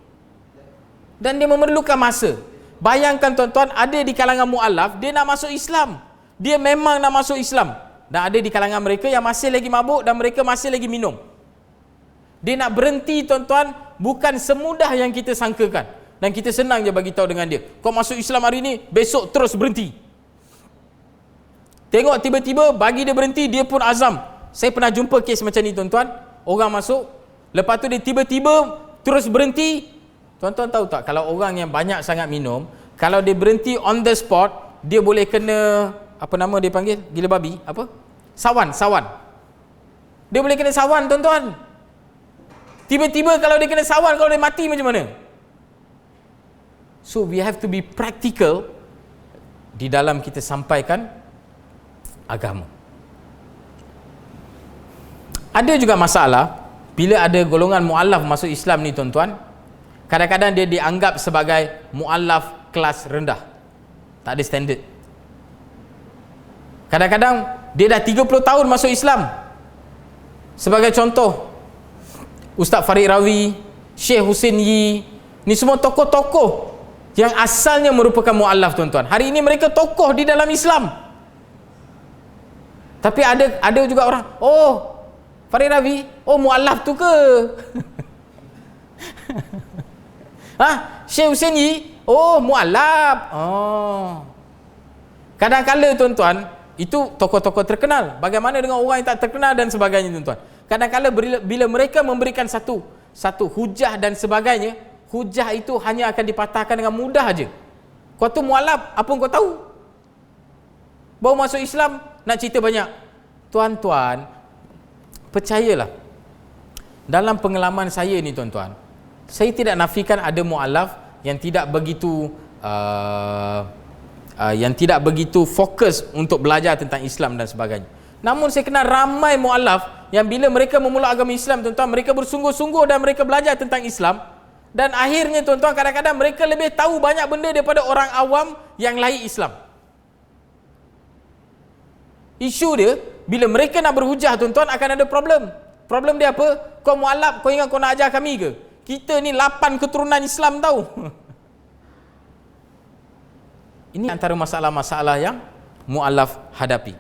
Dan dia memerlukan masa. Bayangkan tuan-tuan, ada di kalangan mu'allaf, dia nak masuk Islam. Dia memang nak masuk Islam. Dan ada di kalangan mereka yang masih lagi mabuk dan mereka masih lagi minum. Dia nak berhenti tuan-tuan, bukan semudah yang kita sangkakan. Dan kita senang je bagi tahu dengan dia, kau masuk Islam hari ni, besok terus berhenti. Tengok tiba-tiba bagi dia berhenti, dia pun azam. Saya pernah jumpa kes macam ni tuan-tuan. Orang masuk, lepas tu dia tiba-tiba terus berhenti. Tuan-tuan tahu tak, kalau orang yang banyak sangat minum, kalau dia berhenti on the spot, dia boleh kena, apa nama dia panggil? Gila babi? Apa? Sawan. Dia boleh kena sawan tuan-tuan. Tiba-tiba kalau dia kena sawan, kalau dia mati macam mana? So we have to be practical di dalam kita sampaikan agama. Ada juga masalah bila ada golongan mu'allaf masuk Islam ni tuan-tuan. Kadang-kadang dia dianggap sebagai mu'allaf kelas rendah, tak ada standard. Kadang-kadang dia dah 30 tahun masuk Islam. Sebagai contoh, Ustaz Farid Rawi, Syekh Hussein Yi, ni semua tokoh-tokoh yang asalnya merupakan mu'allaf tuan-tuan. Hari ini mereka tokoh di dalam Islam. Tapi ada juga orang, oh Farid Ravi, oh mu'allaf tu ke? Syekh Hussein Yi, oh mu'allaf. Oh. Kadang-kadang tuan-tuan, itu tokoh-tokoh terkenal. Bagaimana dengan orang yang tak terkenal dan sebagainya tuan-tuan. Kadang-kadang bila mereka memberikan satu hujah dan sebagainya, hujah itu hanya akan dipatahkan dengan mudah aja. Kau tu mu'allaf, apa kau tahu? Baru masuk Islam, nak cerita banyak. Tuan-tuan, percayalah, dalam pengalaman saya ni tuan-tuan, saya tidak nafikan ada mu'allaf yang tidak begitu fokus untuk belajar tentang Islam dan sebagainya. Namun saya kenal ramai mu'allaf yang bila mereka memulai agama Islam tuan-tuan, mereka bersungguh-sungguh dan mereka belajar tentang Islam. Dan akhirnya tuan-tuan, kadang-kadang mereka lebih tahu banyak benda daripada orang awam yang lain Islam. Isu dia, bila mereka nak berhujah tuan-tuan, akan ada problem. Problem dia apa? Kau mu'allaf, kau ingat kau nak ajar kami ke? Kita ni 8 keturunan Islam tahu. Ini antara masalah-masalah yang mu'allaf hadapi.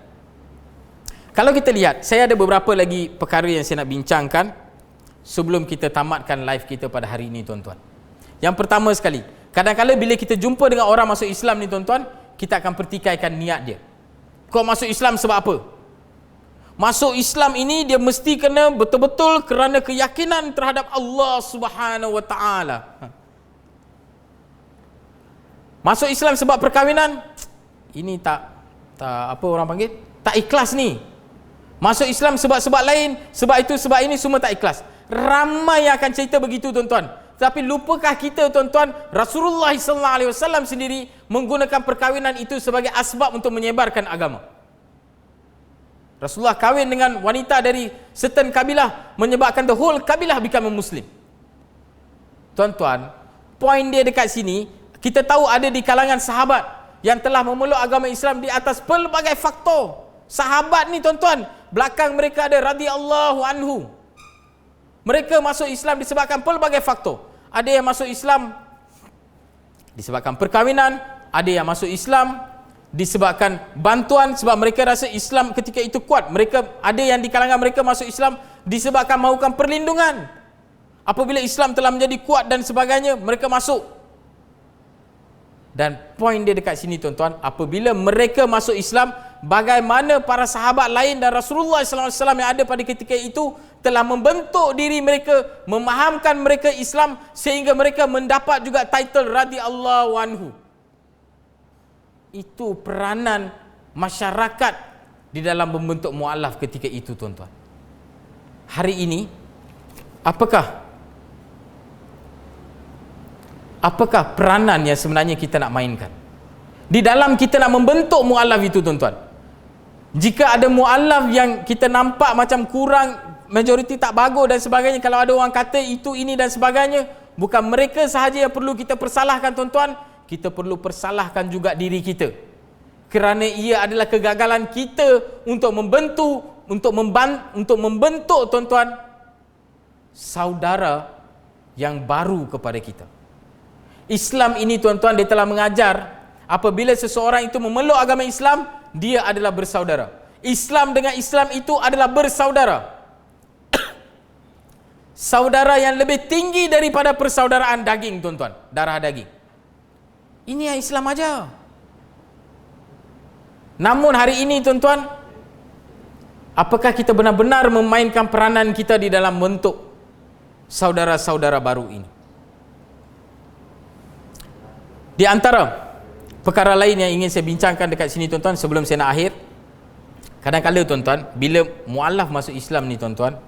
Kalau kita lihat, saya ada beberapa lagi perkara yang saya nak bincangkan sebelum kita tamatkan live kita pada hari ini tuan-tuan. Yang pertama sekali, kadang-kadang bila kita jumpa dengan orang masuk Islam ni tuan-tuan, kita akan pertikaikan niat dia. Kau masuk Islam sebab apa? Masuk Islam ini dia mesti kena betul-betul kerana keyakinan terhadap Allah Subhanahu Wa Taala. Masuk Islam sebab perkahwinan, ini tak apa orang panggil? Tak ikhlas ni. Masuk Islam sebab-sebab lain, sebab itu sebab ini, semua tak ikhlas. Ramai yang akan cerita begitu tuan-tuan. Tapi lupakah kita tuan-tuan, Rasulullah SAW sendiri menggunakan perkahwinan itu sebagai asbab untuk menyebarkan agama. Rasulullah kahwin dengan wanita dari certain kabilah, menyebabkan the whole kabilah become a Muslim. Tuan-tuan, poin dia dekat sini, kita tahu ada di kalangan sahabat yang telah memeluk agama Islam di atas pelbagai faktor. Sahabat ni tuan-tuan, belakang mereka ada radhiyallahu anhu. Mereka masuk Islam disebabkan pelbagai faktor. Ada yang masuk Islam disebabkan perkahwinan, ada yang masuk Islam disebabkan bantuan sebab mereka rasa Islam ketika itu kuat. Mereka ada yang di kalangan mereka masuk Islam disebabkan mahukan perlindungan. Apabila Islam telah menjadi kuat dan sebagainya, mereka masuk. Dan poin dia dekat sini tuan-tuan, apabila mereka masuk Islam, bagaimana para sahabat lain dan Rasulullah SAW yang ada pada ketika itu telah membentuk diri mereka, memahamkan mereka Islam sehingga mereka mendapat juga title radhiyallahu anhu. Itu peranan masyarakat di dalam membentuk mu'alaf ketika itu, tuan-tuan. Hari ini, apakah peranan yang sebenarnya kita nak mainkan di dalam kita nak membentuk mu'alaf itu, tuan-tuan? Jika ada mu'alaf yang kita nampak macam kurang, majoriti tak bagus dan sebagainya, kalau ada orang kata itu, ini dan sebagainya, bukan mereka sahaja yang perlu kita persalahkan, tuan-tuan. Kita perlu persalahkan juga diri kita, kerana ia adalah kegagalan kita untuk membentuk, tuan-tuan, saudara yang baru kepada kita. Islam ini, tuan-tuan, dia telah mengajar apabila seseorang itu memeluk agama Islam, dia adalah bersaudara. Islam dengan Islam itu adalah bersaudara. Saudara yang lebih tinggi daripada persaudaraan daging, tuan-tuan, darah daging. Ini yang Islam ajar. Namun hari ini, tuan-tuan, apakah kita benar-benar memainkan peranan kita di dalam bentuk saudara-saudara baru ini? Di antara perkara lain yang ingin saya bincangkan dekat sini, tuan-tuan, sebelum saya nak akhir, kadang-kadang, tuan-tuan, bila mu'alaf masuk Islam ni, tuan-tuan,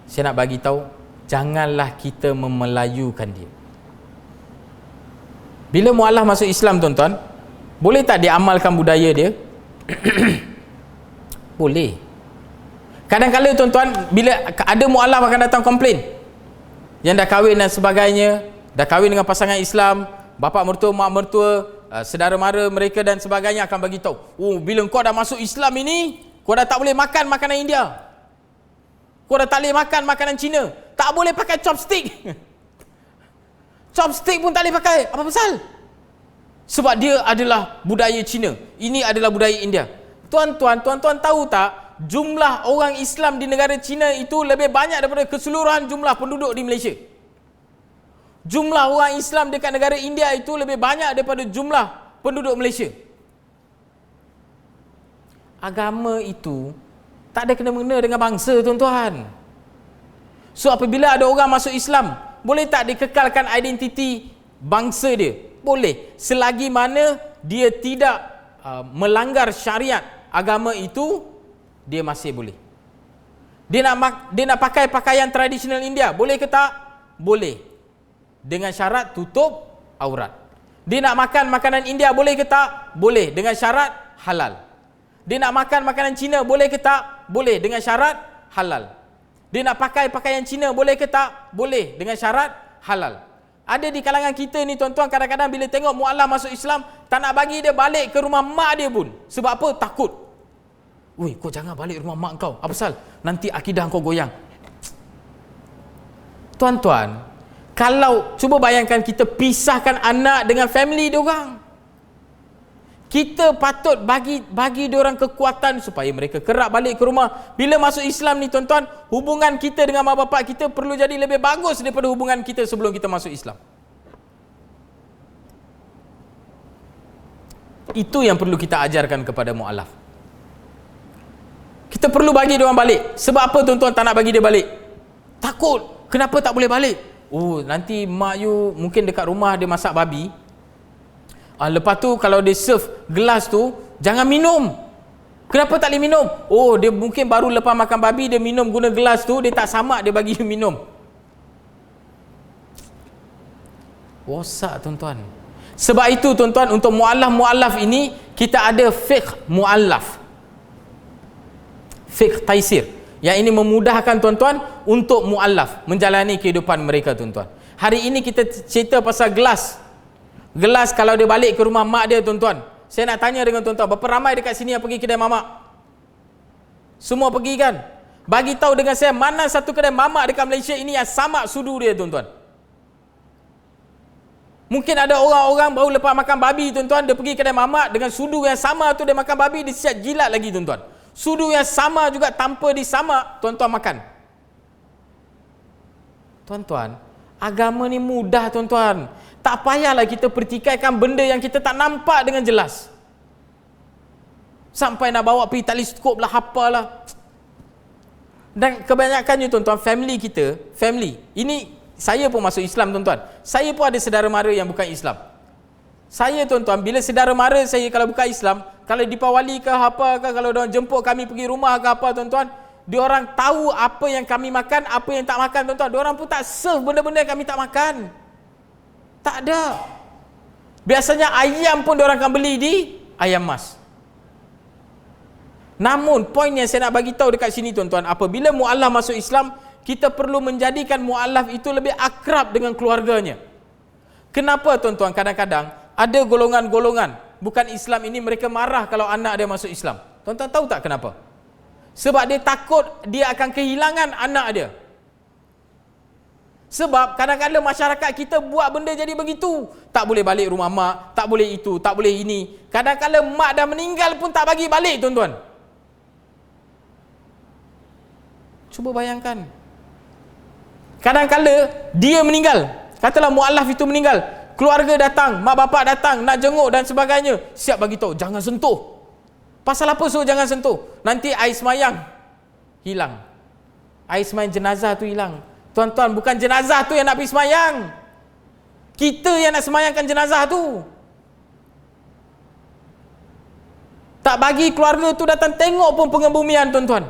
saya nak bagi tahu, janganlah kita memelayukan dia. Bila mu'alaf masuk Islam, tuan-tuan, boleh tak dia amalkan budaya dia? Boleh. Kadang-kadang, tuan-tuan, bila ada mu'alaf akan datang komplain, yang dah kahwin dan sebagainya, dah kahwin dengan pasangan Islam, bapa mertua, mak mertua, saudara mara mereka dan sebagainya akan bagi tahu, oh, bila kau dah masuk Islam ini, kau dah tak boleh makan makanan India, kau dah tak boleh makan makanan Cina, tak boleh pakai chopstick. Chopstick pun tak boleh pakai. Apa pasal? Sebab dia adalah budaya Cina, ini adalah budaya India. Tuan-tuan tahu tak, jumlah orang Islam di negara Cina itu lebih banyak daripada keseluruhan jumlah penduduk di Malaysia. Jumlah orang Islam dekat negara India itu lebih banyak daripada jumlah penduduk Malaysia. Agama itu tak ada kena-mengena dengan bangsa, tuan-tuan. So apabila ada orang masuk Islam, boleh tak dikekalkan identiti bangsa dia? Boleh, selagi mana dia tidak melanggar syariat agama itu, dia masih boleh. Dia nak pakai pakaian tradisional India, boleh ke tak? Boleh, dengan syarat tutup aurat. Dia nak makan makanan India, boleh ke tak? Boleh, dengan syarat halal. Dia nak makan makanan Cina, boleh ke tak? Boleh, dengan syarat halal. Dia nak pakai pakaian Cina, boleh ke tak? Boleh, dengan syarat halal. Ada di kalangan kita ni, tuan-tuan, kadang-kadang bila tengok mu'alaf masuk Islam, tak nak bagi dia balik ke rumah mak dia pun. Sebab apa? Takut. Weh, kau jangan balik rumah mak kau. Apa pasal? Nanti akidah kau goyang. Tuan-tuan, kalau cuba bayangkan kita pisahkan anak dengan family dia orang, kita patut bagi dia orang kekuatan supaya mereka kerap balik ke rumah. Bila masuk Islam ni, tuan-tuan, hubungan kita dengan mak bapak kita perlu jadi lebih bagus daripada hubungan kita sebelum kita masuk Islam. Itu yang perlu kita ajarkan kepada mu'alaf. Kita perlu bagi dia orang balik. Sebab apa, tuan-tuan, tak nak bagi dia balik? Takut. Kenapa tak boleh balik? Oh, nanti mak you mungkin dekat rumah dia masak babi. Lepas tu kalau dia serve gelas tu, jangan minum. Kenapa tak boleh minum? Oh, dia mungkin baru lepas makan babi, dia minum guna gelas tu, dia tak samak, dia bagi you minum. Rosak, tuan-tuan. Sebab itu, tuan-tuan, untuk mu'alaf ini, kita ada fiqh mu'alaf, fiqh taisir. Yang ini memudahkan, tuan-tuan, untuk mu'alaf menjalani kehidupan mereka, tuan-tuan. Hari ini kita cerita pasal gelas. Gelas kalau dia balik ke rumah mak dia, tuan-tuan, saya nak tanya dengan tuan-tuan, berapa ramai dekat sini yang pergi kedai mamak? Semua pergi kan? Bagi tahu dengan saya, mana satu kedai mamak dekat Malaysia ini yang samak sudu dia, tuan-tuan? Mungkin ada orang-orang baru lepas makan babi, tuan-tuan, dia pergi kedai mamak dengan sudu yang sama tu, dia makan babi, dia siap jilat lagi, tuan-tuan. Sudu yang sama juga tanpa disamak, tuan-tuan makan. Tuan-tuan, agama ni mudah, tuan-tuan. Tak payahlah kita pertikaikan benda yang kita tak nampak dengan jelas. Sampai nak bawa pergi teleskop lah, apalah. Dan kebanyakannya, tuan-tuan, family kita, ini saya pun masuk Islam, tuan-tuan. Saya pun ada saudara mara yang bukan Islam. Saya, tuan-tuan, bila saudara mara saya kalau bukan Islam, kalau dipawali ke apa ke, kalau diorang jemput kami pergi rumah ke apa tuan-tuan, diorang tahu apa yang kami makan, apa yang tak makan tuan-tuan. Diorang pun tak serve benda-benda yang kami tak makan. Tak ada. Biasanya ayam pun diorang akan beli di ayam mas. Namun poin yang saya nak bagi tahu dekat sini tuan-tuan, apabila mu'allaf masuk Islam, kita perlu menjadikan mu'allaf itu lebih akrab dengan keluarganya. Kenapa tuan-tuan? Kadang-kadang ada golongan-golongan bukan Islam ini, mereka marah kalau anak dia masuk Islam. Tuan-tuan tahu tak kenapa? Sebab dia takut dia akan kehilangan anak dia. Sebab kadang-kadang masyarakat kita buat benda jadi begitu. Tak boleh balik rumah mak, tak boleh itu, tak boleh ini. Kadang-kadang mak dah meninggal pun tak bagi balik tuan-tuan. Cuba bayangkan. Kadang-kadang dia meninggal. Katalah mu'allaf itu meninggal. Keluarga datang, mak bapak datang nak jenguk dan sebagainya. Siap bagi tahu, jangan sentuh. Pasal apa suruh jangan sentuh? Nanti air semayang hilang. Air semayang jenazah tu hilang. Tuan-tuan, bukan jenazah tu yang nak pergi semayang. Kita yang nak semayangkan jenazah tu. Tak bagi keluarga tu datang tengok pun pengebumian tuan-tuan.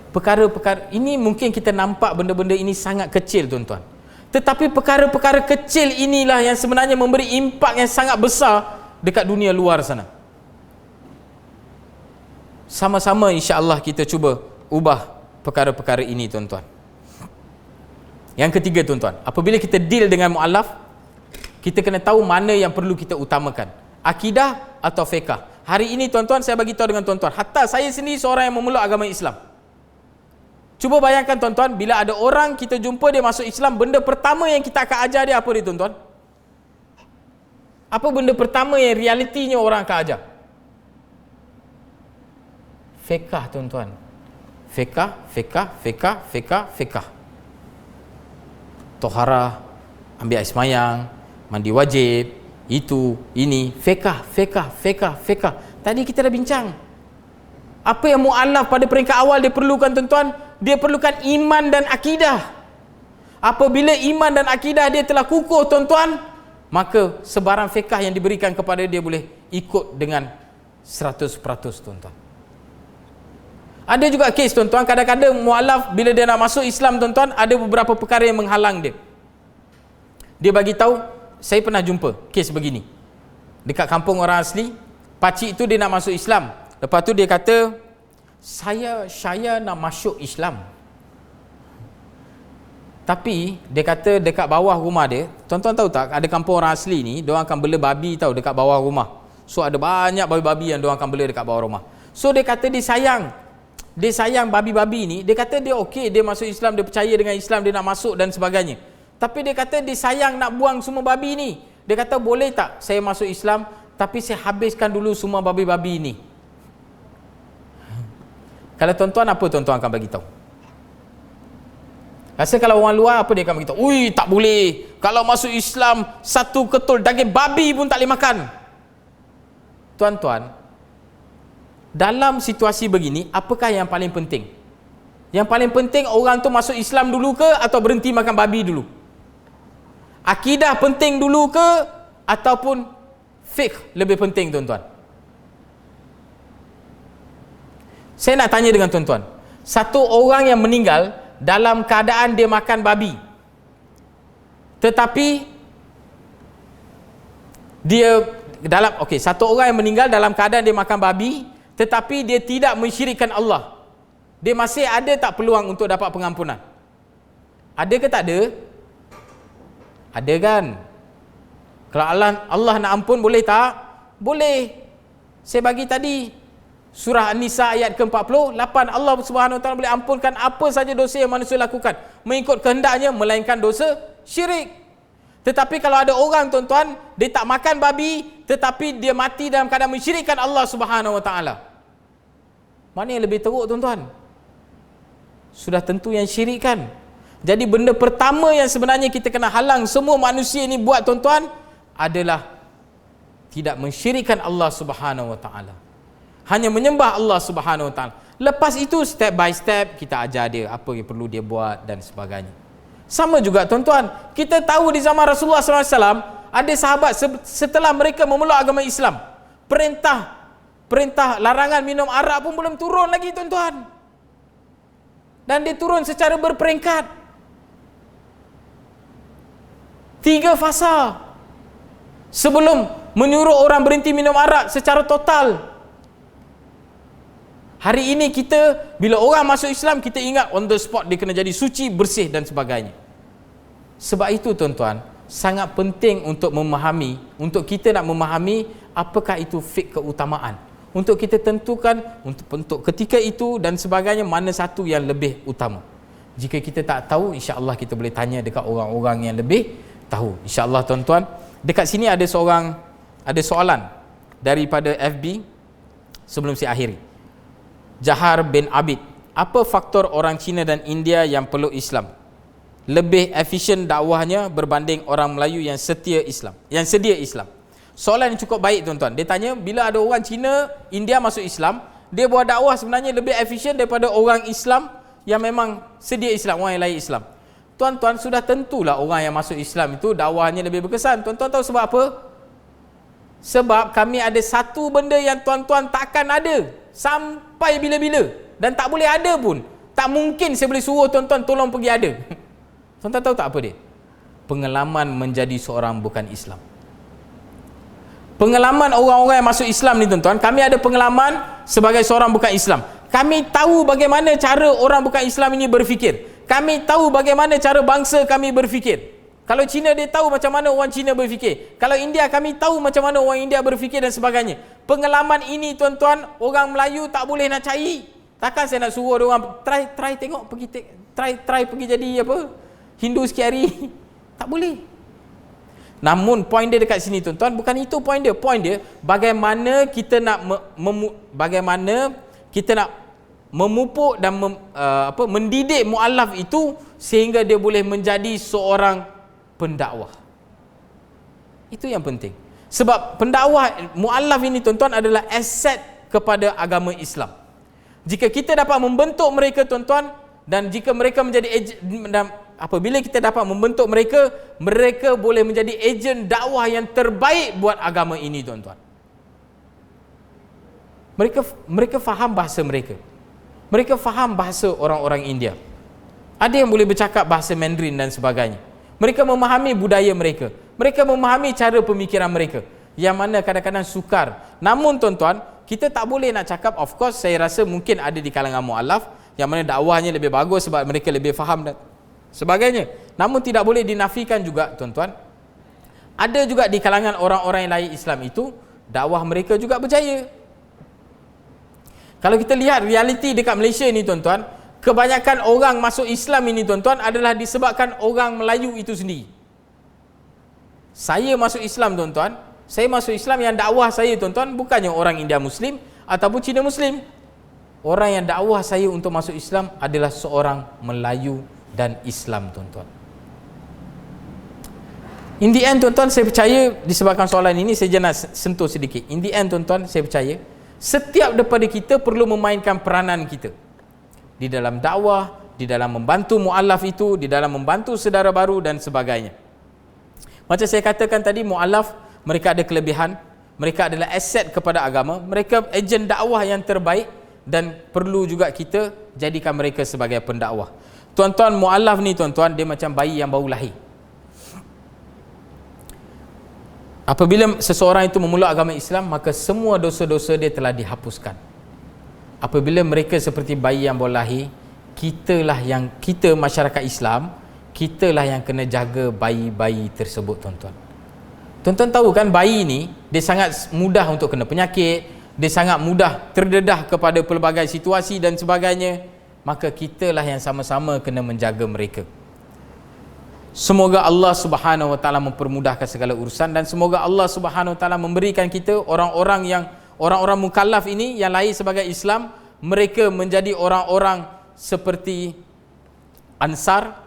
Perkara-perkara ini mungkin kita nampak benda-benda ini sangat kecil tuan-tuan. Tetapi perkara-perkara kecil inilah yang sebenarnya memberi impak yang sangat besar dekat dunia luar sana. Sama-sama insya-Allah kita cuba ubah perkara-perkara ini tuan-tuan. Yang ketiga tuan-tuan, apabila kita deal dengan mu'allaf, kita kena tahu mana yang perlu kita utamakan, akidah atau fiqh. Hari ini tuan-tuan, saya bagi tahu dengan tuan-tuan, hatta saya sendiri seorang yang memeluk agama Islam. Cuba bayangkan tuan-tuan, bila ada orang kita jumpa dia masuk Islam, benda pertama yang kita akan ajar dia apa dia tuan-tuan? Apa benda pertama yang realitinya orang akan ajar? Fiqh tuan-tuan. Fiqh. Toharah, ambil air semayang, mandi wajib, itu, ini, fiqh. Tadi kita dah bincang. Apa yang mu'allaf pada peringkat awal dia perlukan tuan-tuan? Dia perlukan iman dan akidah. Apabila iman dan akidah dia telah kukuh tuan-tuan, maka sebarang fiqh yang diberikan kepada dia boleh ikut dengan 100% tuan-tuan. Ada juga kes tuan-tuan, kadang-kadang mu'allaf bila dia nak masuk Islam tuan-tuan, ada beberapa perkara yang menghalang dia. Dia bagi tahu, saya pernah jumpa kes begini. Dekat kampung orang asli, pakcik tu dia nak masuk Islam. Lepas tu dia kata, saya nak masuk Islam. Tapi dia kata dekat bawah rumah dia, tuan-tuan tahu tak, ada kampung orang asli ni, diorang akan bela babi tahu dekat bawah rumah. So ada banyak babi-babi yang diorang akan bela dekat bawah rumah. So dia kata dia sayang babi-babi ni. Dia kata dia okey, dia masuk Islam, dia percaya dengan Islam, dia nak masuk dan sebagainya. Tapi dia kata dia sayang nak buang semua babi ni. Dia kata boleh tak saya masuk Islam, tapi saya habiskan dulu semua babi-babi ni. Kalau tuan-tuan, apa tuan-tuan akan bagi tahu? Rasa kalau orang luar, apa dia akan bagi tahu? Ui, tak boleh. Kalau masuk Islam, satu ketul daging babi pun tak boleh makan. Tuan-tuan, dalam situasi begini, apakah yang paling penting? Yang paling penting orang tu masuk Islam dulu ke atau berhenti makan babi dulu? Akidah penting dulu ke ataupun fiqh lebih penting tuan-tuan? Saya nak tanya dengan tuan-tuan, satu orang yang meninggal dalam keadaan dia makan babi, tetapi dia satu orang yang meninggal dalam keadaan dia makan babi, tetapi dia tidak mensyirikkan Allah, dia masih ada tak peluang untuk dapat pengampunan? Ada ke tak ada? Ada kan? Kalau Allah nak ampun boleh tak? Boleh. Saya bagi tadi Surah An-Nisa ayat ke-48, Allah Subhanahu Wa Taala boleh ampunkan apa saja dosa yang manusia lakukan mengikut kehendaknya, melainkan dosa syirik. Tetapi kalau ada orang tuan-tuan, dia tak makan babi tetapi dia mati dalam keadaan mensyirikkan Allah Subhanahu Wa Taala, mana yang lebih teruk tuan-tuan? Sudah tentu yang syirik kan. Jadi benda pertama yang sebenarnya kita kena halang semua manusia ini buat tuan-tuan adalah tidak mensyirikkan Allah Subhanahu Wa Taala, hanya menyembah Allah Subhanahu Wa Taala. Lepas itu step by step kita ajar dia apa yang perlu dia buat dan sebagainya. Sama juga tuan-tuan, kita tahu di zaman Rasulullah SAW Ada sahabat setelah mereka memeluk agama Islam, perintah larangan minum arak pun belum turun lagi tuan-tuan. Dan dia turun secara berperingkat. 3 fasa sebelum menyuruh orang berhenti minum arak secara total. Hari ini kita, bila orang masuk Islam, kita ingat on the spot dia kena jadi suci, bersih dan sebagainya. Sebab itu tuan-tuan, sangat penting untuk memahami, untuk kita nak memahami apakah itu fik keutamaan. Untuk kita tentukan untuk ketika itu dan sebagainya, mana satu yang lebih utama. Jika kita tak tahu, insya-Allah kita boleh tanya dekat orang-orang yang lebih tahu. Insya-Allah tuan-tuan, dekat sini ada soalan daripada FB sebelum saya akhiri. Jahar bin Abid, apa faktor orang Cina dan India yang peluk Islam lebih efisien dakwahnya berbanding orang Melayu yang sedia Islam? Soalan yang cukup baik tuan-tuan. Dia tanya, bila ada orang Cina, India masuk Islam, dia buat dakwah sebenarnya lebih efisien daripada orang Islam yang memang sedia Islam, orang yang lain Islam. Tuan-tuan, sudah tentulah orang yang masuk Islam itu dakwahnya lebih berkesan. Tuan-tuan tahu sebab apa? Sebab kami ada satu benda yang tuan-tuan takkan ada sampai bila-bila, dan tak boleh ada pun. Tak mungkin saya boleh suruh tuan-tuan tolong pergi ada. Tuan-tuan tahu tak apa dia? Pengalaman menjadi seorang bukan Islam. Pengalaman orang-orang yang masuk Islam ni tuan-tuan, kami ada pengalaman sebagai seorang bukan Islam. Kami tahu bagaimana cara orang bukan Islam ini berfikir. Kami tahu bagaimana cara bangsa kami berfikir. Kalau Cina, dia tahu macam mana orang Cina berfikir. Kalau India, kami tahu macam mana orang India berfikir dan sebagainya. Pengalaman ini tuan-tuan, orang Melayu tak boleh nak cari. Takkan saya nak suruh orang try tengok, try pergi jadi apa, Hindu sikit hari. Tak boleh. Namun poin dia dekat sini tuan-tuan, bukan itu poin dia. Poin dia bagaimana kita nak memupuk dan mendidik mualaf itu sehingga dia boleh menjadi seorang pendakwah. Itu yang penting. Sebab pendakwah mualaf ini tuan-tuan adalah aset kepada agama Islam. Jika kita dapat membentuk mereka tuan-tuan, dan jika mereka menjadi apabila kita dapat membentuk mereka, mereka boleh menjadi ejen dakwah yang terbaik buat agama ini tuan-tuan. Mereka faham bahasa mereka. Mereka faham bahasa orang-orang India. Ada yang boleh bercakap bahasa Mandarin dan sebagainya. Mereka memahami budaya mereka. Mereka memahami cara pemikiran mereka, yang mana kadang-kadang sukar. Namun tuan-tuan, kita tak boleh nak cakap, of course saya rasa mungkin ada di kalangan mu'alaf yang mana dakwahnya lebih bagus sebab mereka lebih faham dan sebagainya. Namun tidak boleh dinafikan juga tuan-tuan, ada juga di kalangan orang-orang yang lain Islam itu, dakwah mereka juga berjaya. Kalau kita lihat realiti dekat Malaysia ni tuan-tuan, kebanyakan orang masuk Islam ini tuan-tuan adalah disebabkan orang Melayu itu sendiri. Saya masuk Islam tuan-tuan, saya masuk Islam, yang dakwah saya tuan-tuan bukannya orang India Muslim ataupun Cina Muslim. Orang yang dakwah saya untuk masuk Islam adalah seorang Melayu dan Islam tuan-tuan. In the end tuan-tuan, saya percaya disebabkan soalan ini saya nak sentuh sedikit. In the end tuan-tuan, saya percaya setiap daripada kita perlu memainkan peranan kita di dalam dakwah, di dalam membantu mu'alaf itu, di dalam membantu saudara baru dan sebagainya. Macam saya katakan tadi, mu'alaf mereka ada kelebihan, mereka adalah aset kepada agama, mereka ejen dakwah yang terbaik, dan perlu juga kita jadikan mereka sebagai pendakwah. Tuan-tuan, mu'alaf ni tuan-tuan, dia macam bayi yang baru lahir. Apabila seseorang itu memeluk agama Islam, maka semua dosa-dosa dia telah dihapuskan. Apabila mereka seperti bayi yang baru lahir, kita masyarakat Islam, kitalah yang kena jaga bayi-bayi tersebut tuan-tuan. Tuan-tuan tahu kan, bayi ni dia sangat mudah untuk kena penyakit, dia sangat mudah terdedah kepada pelbagai situasi dan sebagainya. Maka kitalah yang sama-sama kena menjaga mereka. Semoga Allah Subhanahu Wa Taala mempermudahkan segala urusan, dan semoga Allah Subhanahu Wa Taala memberikan kita orang-orang mukallaf ini yang lahir sebagai Islam, mereka menjadi orang-orang seperti Ansar,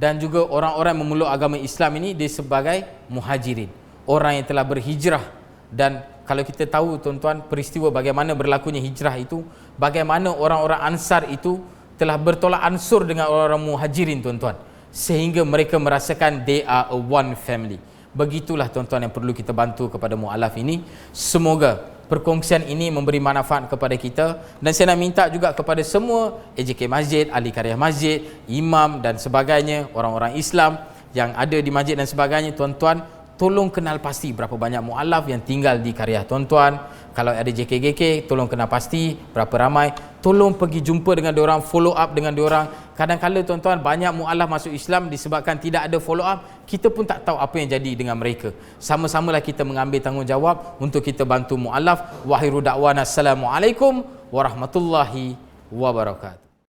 dan juga orang-orang yang memeluk agama Islam ini dia sebagai muhajirin, orang yang telah berhijrah. Dan kalau kita tahu tuan-tuan peristiwa bagaimana berlakunya hijrah itu, bagaimana orang-orang Ansar itu telah bertolak ansur dengan orang-orang muhajirin tuan-tuan, sehingga mereka merasakan they are a one family. Begitulah tuan-tuan yang perlu kita bantu kepada mu'alaf ini. Semoga perkongsian ini memberi manfaat kepada kita, dan saya nak minta juga kepada semua AJK Masjid, ahli karya masjid, imam dan sebagainya, orang-orang Islam yang ada di masjid dan sebagainya, tuan-tuan tolong kenal pasti berapa banyak mu'alaf yang tinggal di karya tuan-tuan. Kalau ada JKGK, tolong kenal pasti berapa ramai. Tolong pergi jumpa dengan diorang, follow up dengan diorang. Kadang-kadang tuan-tuan banyak mu'alaf masuk Islam disebabkan tidak ada follow up. Kita pun tak tahu apa yang jadi dengan mereka. Sama-samalah kita mengambil tanggungjawab untuk kita bantu mu'alaf. Wa akhiru da'wana assalamualaikum warahmatullahi wabarakatuh.